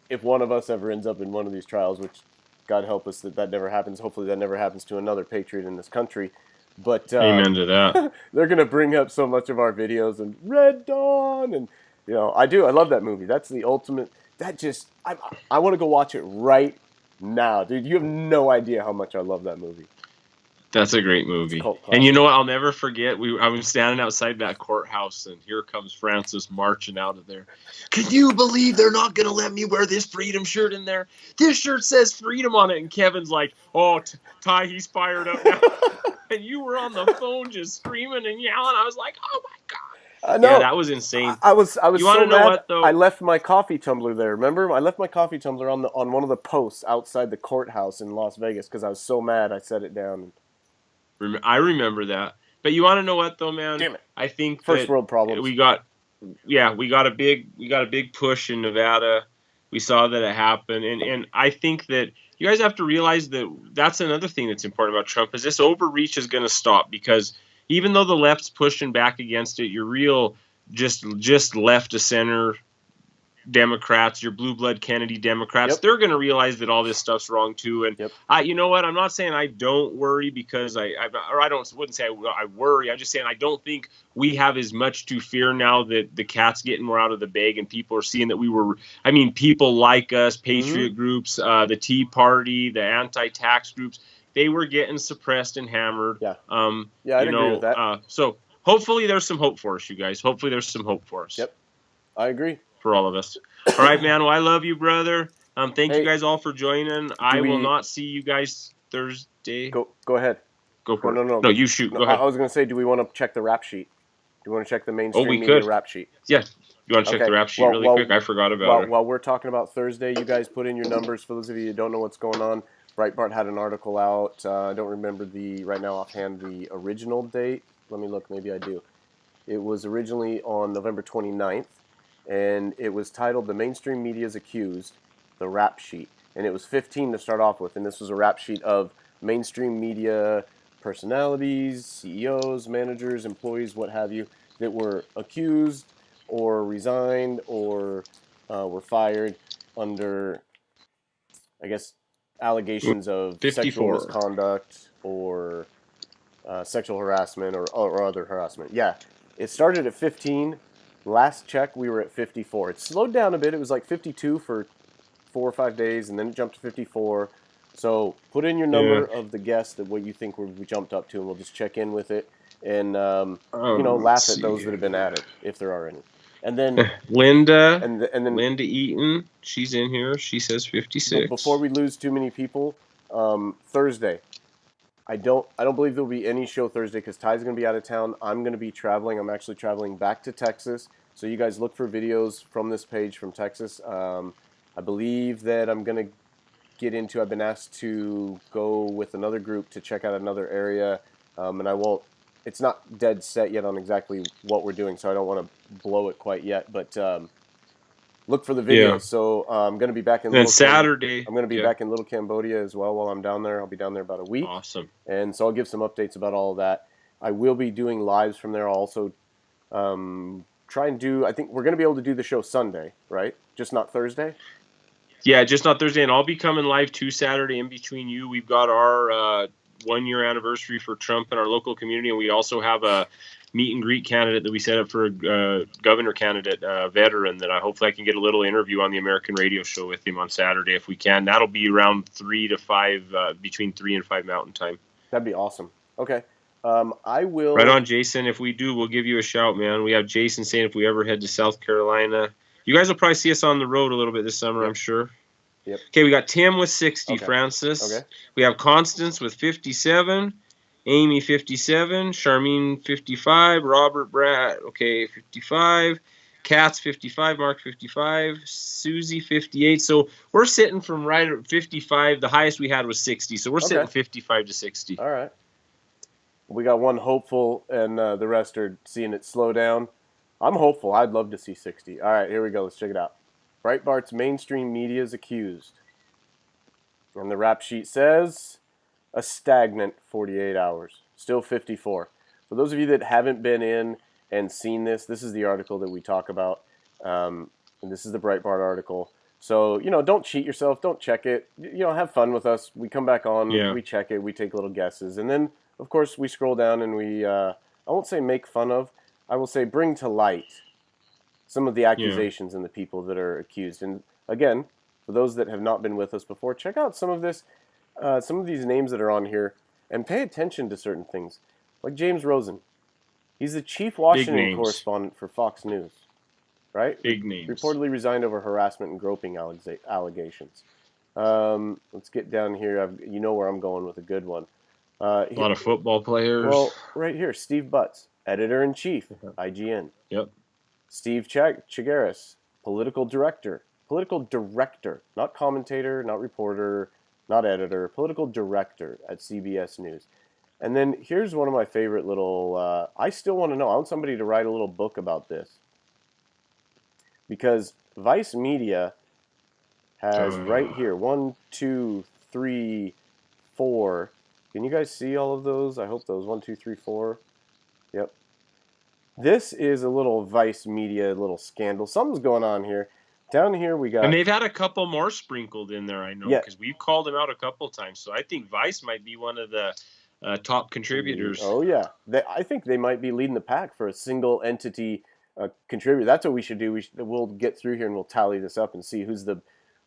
if one of us ever ends up in one of these trials, which God help us that never happens, hopefully that never happens to another patriot in this country. But amen to that. They're going to bring up so much of our videos and Red Dawn, and you know, I love that movie. That's the ultimate. I want to go watch it right now, dude. You have no idea how much I love that movie. That's a great movie. And you know what? I'll never forget. I was standing outside that courthouse, and here comes Francis marching out of there. Can you believe they're not going to let me wear this freedom shirt in there? This shirt says freedom on it. And Kevin's like, oh, Ty, he's fired up now. And you were on the phone just screaming and yelling. I was like, oh, my God. No, yeah, that was insane. I was you so want to know mad. what, though? I left my coffee tumbler there. Remember? I left my coffee tumbler on one of the posts outside the courthouse in Las Vegas because I was so mad I set it down. I remember that. But you want to know what, though, man? Damn it. I think first world problems. We got a big push in Nevada. We saw that it happen, and I think that you guys have to realize that that's another thing that's important about Trump is this overreach is going to stop, because even though the left's pushing back against it, your real just left to center Democrats, your blue blood Kennedy Democrats, they're going to realize that all this stuff's wrong too. And you know what? I'm not saying I don't worry because wouldn't say I worry. I'm just saying I don't think we have as much to fear now that the cat's getting more out of the bag and people are seeing that people like us, patriot groups, the Tea Party, the anti-tax groups, they were getting suppressed and hammered. Yeah. I'd agree with that. So hopefully there's some hope for us, you guys. Hopefully there's some hope for us. Yep. I agree. For all of us. All right, man. Well, I love you, brother. Thank you guys all for joining. I will not see you guys Thursday. Go ahead. Go for it. No, you shoot. Go ahead. I was going to say, do we want to check the rap sheet? Do we want to check the mainstream media rap sheet? Yeah. You want to check the rap sheet really quick? I forgot about it. While we're talking about Thursday, you guys put in your numbers. For those of you who don't know what's going on, Breitbart had an article out. I don't remember right now offhand the original date. Let me look. Maybe I do. It was originally on November 29th. And it was titled "The Mainstream Media's Accused," the rap sheet. And it was 15 to start off with. And this was a rap sheet of mainstream media personalities, CEOs, managers, employees, what have you, that were accused or resigned or were fired under, I guess, allegations of 54. Sexual misconduct or sexual harassment or other harassment. Yeah, it started at 15. Last check, we were at 54. It slowed down a bit. It was like 52 for 4 or 5 days, and then it jumped to 54. So put in your number of the guests that what you think we jumped up to, and we'll just check in with it and laugh at those that have been at it, if there are any. And then Linda, and then Linda Eaton, she's in here. She says 56. Before we lose too many people, Thursday. I don't believe there'll be any show Thursday because Ty's going to be out of town. I'm going to be traveling. I'm actually traveling back to Texas. So you guys look for videos from this page from Texas. I believe that I'm going to get into, I've been asked to go with another group to check out another area. And I won't, it's not dead set yet on exactly what we're doing. So I don't want to blow it quite yet. But look for the videos. Yeah. So I'm going to be back in. And Saturday. I'm going to be back in Little Cambodia as well while I'm down there. I'll be down there about a week. Awesome. And so I'll give some updates about all of that. I will be doing lives from there. I'll also try and do. I think we're going to be able to do the show Sunday, right? Just not Thursday. Yeah, just not Thursday. And I'll be coming live too Saturday in between you. We've got our 1-year anniversary for Trump in our local community, and we also have a meet and greet candidate that we set up for a governor candidate, veteran, that I hopefully I can get a little interview on the American radio show with him on Saturday if we can. That'll be around 3 to 5, between 3 and 5 Mountain Time. That'd be awesome. Okay. I will. Right on, Jason. If we do, we'll give you a shout, man. We have Jason saying if we ever head to South Carolina. You guys will probably see us on the road a little bit this summer, I'm sure. Yep. Okay, we got Tim with 60, Okay. Francis. Okay. We have Constance with 57. Amy 57, Charmine 55, Robert Brad 55, Katz 55, Mark 55, Susie 58. So we're sitting from right at 55. The highest we had was 60. So we're sitting 55 to 60. All right. We got one hopeful, and the rest are seeing it slow down. I'm hopeful. I'd love to see 60. All right, here we go. Let's check it out. Breitbart's mainstream media is accused. And the rap sheet says a stagnant 48 hours. Still 54. For those of you that haven't been in and seen this, this is the article that we talk about. And this is the Breitbart article. So, don't cheat yourself. Don't check it. Have fun with us. We come back on. Yeah. We check it. We take little guesses. And then, of course, we scroll down and we, I won't say make fun of. I will say bring to light some of the accusations and the people that are accused. And again, for those that have not been with us before, check out some of this. Some of these names that are on here, and pay attention to certain things, like James Rosen. He's the chief Washington correspondent for Fox News, right? Big names. Reportedly resigned over harassment and groping allegations. Let's get down here. You know where I'm going with a good one. A lot of football players. Well, right here, Steve Butts, editor-in-chief, IGN. Yep. Steve Chagaris, political director, not commentator, not reporter, not editor, political director at CBS News. And then here's one of my favorite little, I still want to know, I want somebody to write a little book about this. Because Vice Media has right here, 1, 2, 3, 4. Can you guys see all of those? I hope those, 1, 2, 3, 4. Yep. This is a little Vice Media little scandal. Something's going on here. Down here we got... And they've had a couple more sprinkled in there, I know, because we've called them out a couple times. So I think Vice might be one of the top contributors. Oh, yeah. I think they might be leading the pack for a single entity contributor. That's what we should do. We'll get through here and we'll tally this up and see who's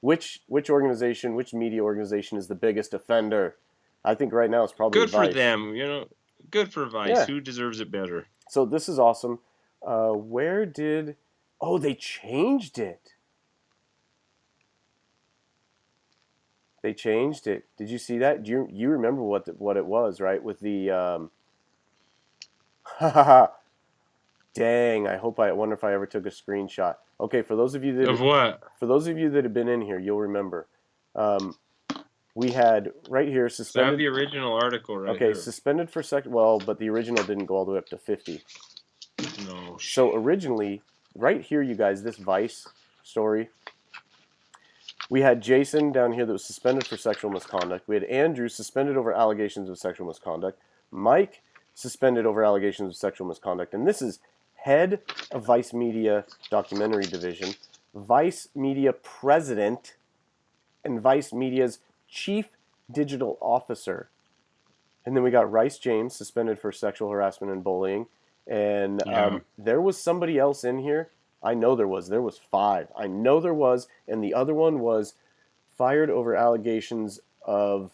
which organization, which media organization is the biggest offender. I think right now it's probably Good Vice. for them. Good for Vice. Yeah. Who deserves it better? So this is awesome. Where did... Oh, they changed it. They changed it. Did you see that? Do you remember what it was, right? With the dang, I wonder if I ever took a screenshot. Okay, for those of you that of what? For those of you that have been in here, you'll remember. We had right here suspended. I have the original article right here. Okay, suspended for well, but the original didn't go all the way up to 50. No. So originally, right here, you guys, this Vice story. We had Jason down here that was suspended for sexual misconduct. We had Andrew suspended over allegations of sexual misconduct. Mike suspended over allegations of sexual misconduct. And this is head of Vice Media Documentary Division, Vice Media President, and Vice Media's Chief Digital Officer. And then we got Rice James suspended for sexual harassment and bullying. And Yeah. there was somebody else in here. I know there was. There was 5. I know there was. And the other one was fired over allegations of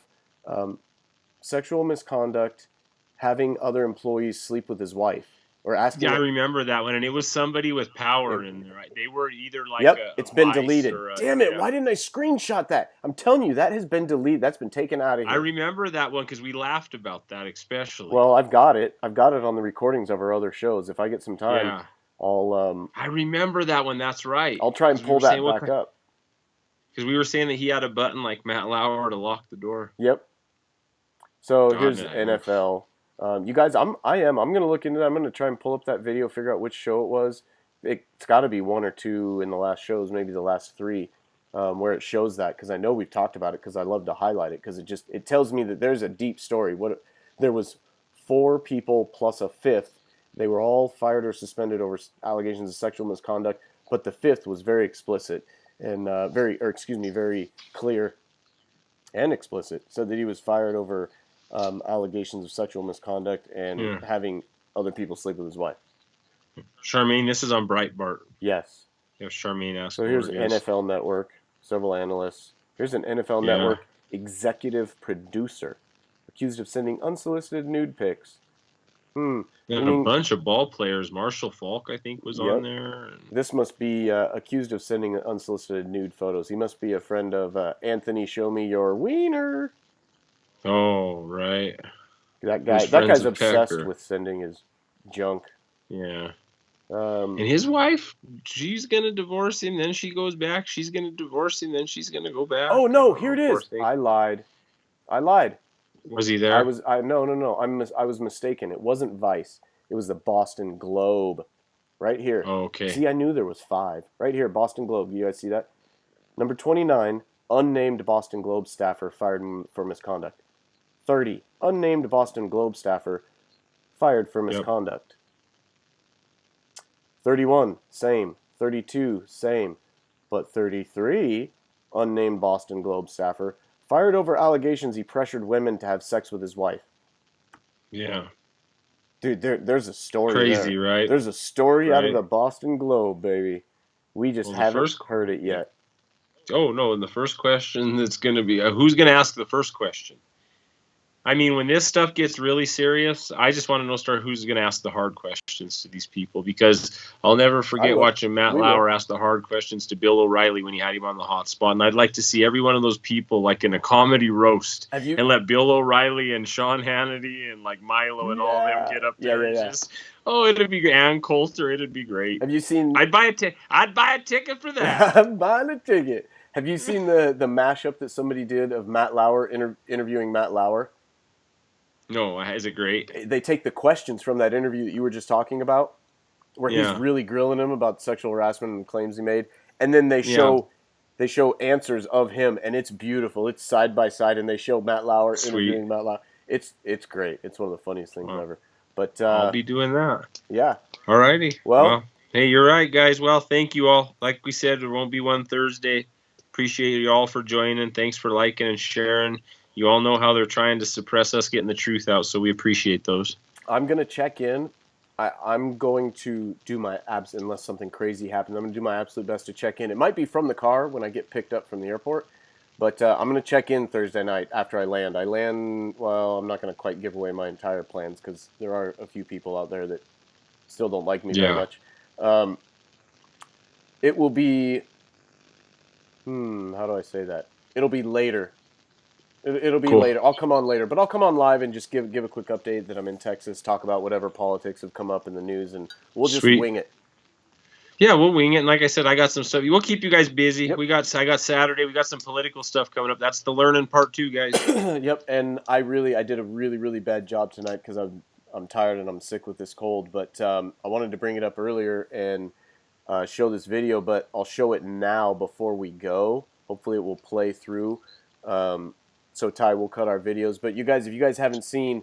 sexual misconduct, having other employees sleep with his wife, or asking. Yeah, I remember that one, and it was somebody with power in there. Right? They were either like Yep, a it's been vice deleted. or Damn it! yeah. Why didn't I screenshot that? I'm telling you, that has been deleted. That's been taken out of I here. remember that one because we laughed about that, especially. Well, I've got it. I've got it on the recordings of our other shows. If I get some time, yeah, I'll I remember that one. That's right. I'll try and 'Cause we pull were that saying, back up. Because we were saying that he had a button like Matt Lauer to lock the door. Yep. So God, here's man. NFL. You guys, I'm gonna look into that. I'm gonna try and pull up that video, figure out which show it was. It's got to be 1 or 2 in the last shows, maybe the last 3, where it shows that, because I know we've talked about it, because I love to highlight it, because it tells me that there's a deep story. There was 4 people plus a 5th. They were all fired or suspended over allegations of sexual misconduct, but the 5th was very explicit and very clear and explicit. Said that he was fired over allegations of sexual misconduct and having other people sleep with his wife. Charmaine, this is on Breitbart. Yes. Yeah, Charmaine asked. So here's NFL Network, several analysts. Here's an NFL Network executive producer accused of sending unsolicited nude pics. And a bunch of ball players. Marshall Falk, I think, was on there. This must be accused of sending unsolicited nude photos. He must be a friend of Anthony. Show me your wiener. Oh, right. That guy's obsessed with sending his junk. Yeah. And his wife, she's going to divorce him, then she goes back. She's going to divorce him, then she's going to go back. Oh, no, here it is. I lied. Was he there? No. I was mistaken. It wasn't Vice. It was the Boston Globe. Right here. Oh, okay. See, I knew there was 5. Right here, Boston Globe. You guys see that? Number 29, unnamed Boston Globe staffer fired for misconduct. 30, unnamed Boston Globe staffer fired for misconduct. 31, same. 32, same. But 33, unnamed Boston Globe staffer fired over allegations he pressured women to have sex with his wife. Yeah. Dude, there's a story. Crazy, there. right? There's a story out of the Boston Globe, baby. We just haven't heard it yet. Oh, no, and the first question that's going to be, who's going to ask the first question? I mean, when this stuff gets really serious, I just want to know, who's going to ask the hard questions to these people, because I'll never forget watching Matt Lauer ask the hard questions to Bill O'Reilly when he had him on the hot spot. And I'd like to see every one of those people like in a comedy roast and let Bill O'Reilly and Sean Hannity and like Milo and all of them get up there and just, it'd be Ann Coulter. It'd be great. Have you seen? I'd buy a ticket for that. I'm buying a ticket. Have you seen the mashup that somebody did of Matt Lauer interviewing Matt Lauer? No, is it great? They take the questions from that interview that you were just talking about, where he's really grilling him about sexual harassment and claims he made, and then they show answers of him, and it's beautiful. It's side by side, and they show Matt Lauer interviewing Matt Lauer. It's great. It's one of the funniest things ever. But I'll be doing that. Yeah. Alrighty. Well, hey, you're right, guys. Well, thank you all. Like we said, there won't be one Thursday. Appreciate you all for joining. Thanks for liking and sharing. You all know how they're trying to suppress us getting the truth out, so we appreciate those. I'm going to check in. I'm going to do my unless something crazy happens, I'm going to do my absolute best to check in. It might be from the car when I get picked up from the airport, but I'm going to check in Thursday night after I land. Well, I'm not going to quite give away my entire plans because there are a few people out there that still don't like me very much. It will be, how do I say that? It'll be later. It'll be later. I'll come on later, but I'll come on live and just give a quick update that I'm in Texas, talk about whatever politics have come up in the news, and we'll just wing it. Yeah, we'll wing it. And like I said, I got some stuff. We'll keep you guys busy. Yep. I got Saturday. We got some political stuff coming up. That's the learning part too, guys. Yep. And I did a really, really bad job tonight because I'm tired and I'm sick with this cold. But I wanted to bring it up earlier and show this video, but I'll show it now before we go. Hopefully it will play through. So Ty will cut our videos. But you guys, if you guys haven't seen,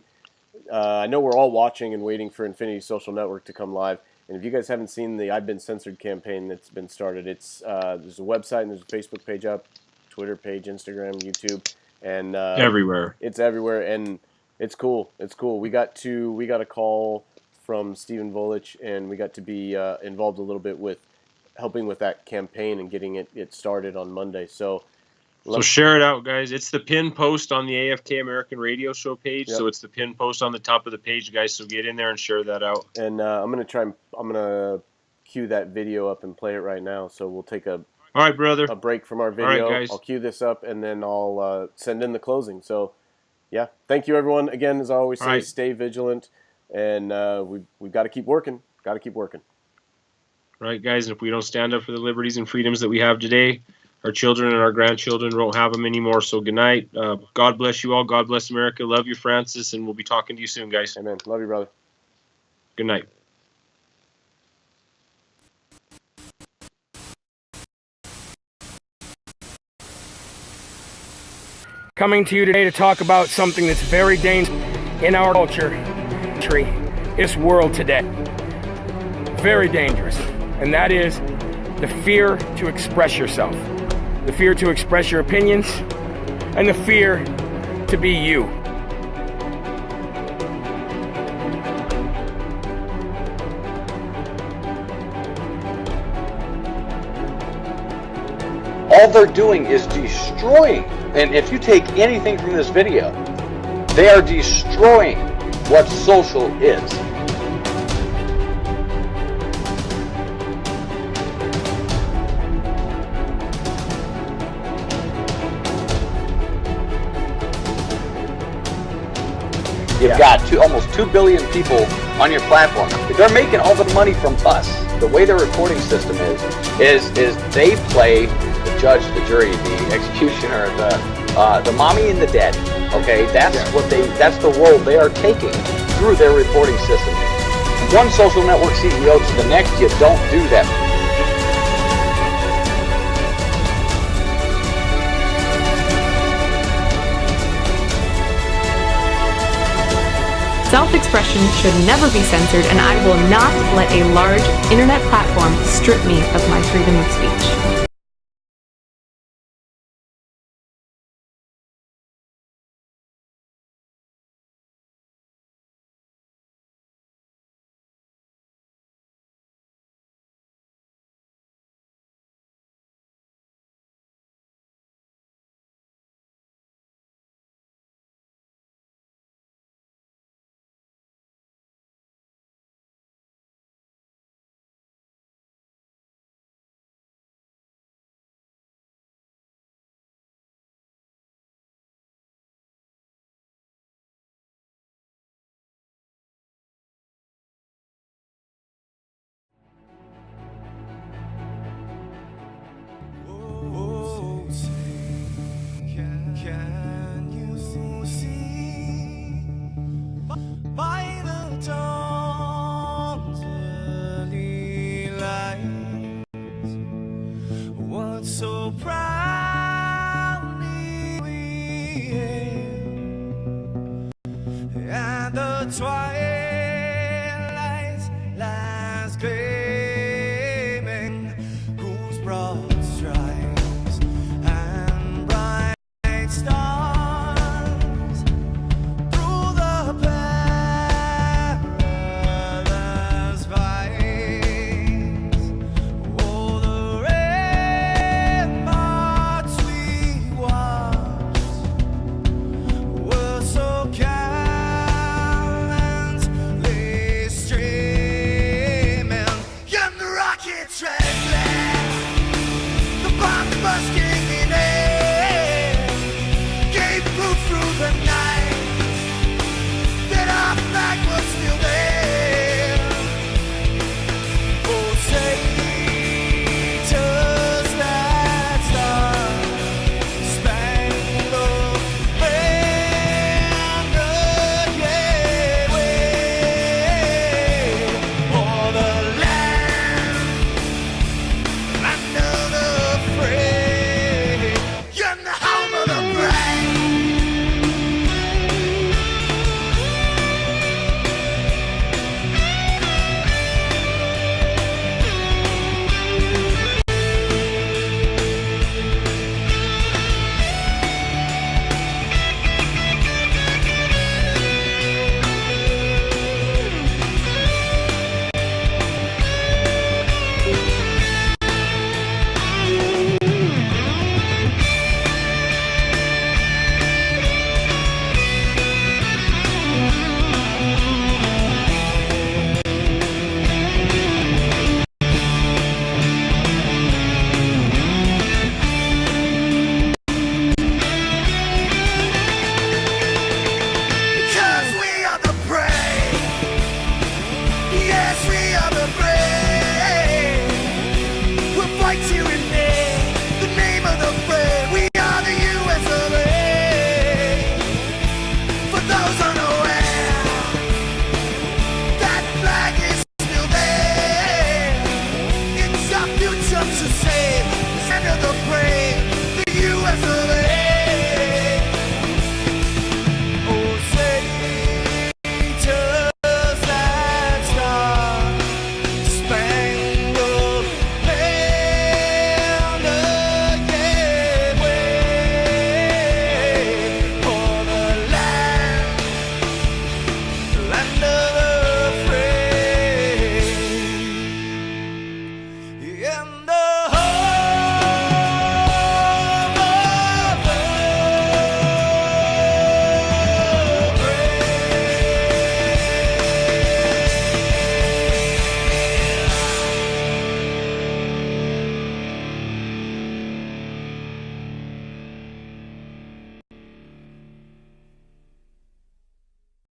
I know we're all watching and waiting for Infinity Social Network to come live. And if you guys haven't seen the I've Been Censored campaign that's been started, it's there's a website and there's a Facebook page up, Twitter page, Instagram, YouTube, and everywhere. It's everywhere, and it's cool. It's cool. We got a call from Stephen Volich, and we got to be involved a little bit with helping with that campaign and getting it started on Monday. So share it out, guys. It's the pin post on the AFK American Radio Show page. Yep. So it's the pin post on the top of the page, guys. So get in there and share that out. And I'm gonna cue that video up and play it right now. So we'll take all right, brother, a break from our video. All right, guys. I'll cue this up, and then I'll send in the closing. So yeah, thank you everyone again. As I always say, right. Stay vigilant, and we've got to keep working. Got to keep working. Right, guys. And if we don't stand up for the liberties and freedoms that we have today, our children and our grandchildren won't have them anymore. So good night. God bless you all. God bless America. Love you, Francis, and we'll be talking to you soon, guys. Amen. Love you, brother. Good night. Coming to you today to talk about something that's very dangerous in our culture, this world today. Very dangerous. And that is the fear to express yourself. The fear to express your opinions, and the fear to be you. All they're doing is destroying, and if you take anything from this video, they are destroying what social is. You've got almost 2 billion people on your platform. They're making all the money from us. The way their reporting system is they play the judge, the jury, the executioner, the mommy and the daddy. Okay, that's the role they are taking through their reporting system. One social network CEO to the next, you don't do that. Self-expression should never be censored, and I will not let a large internet platform strip me of my freedom of speech. Can you see by the dawn's early light what so proudly we hailed at the twilight?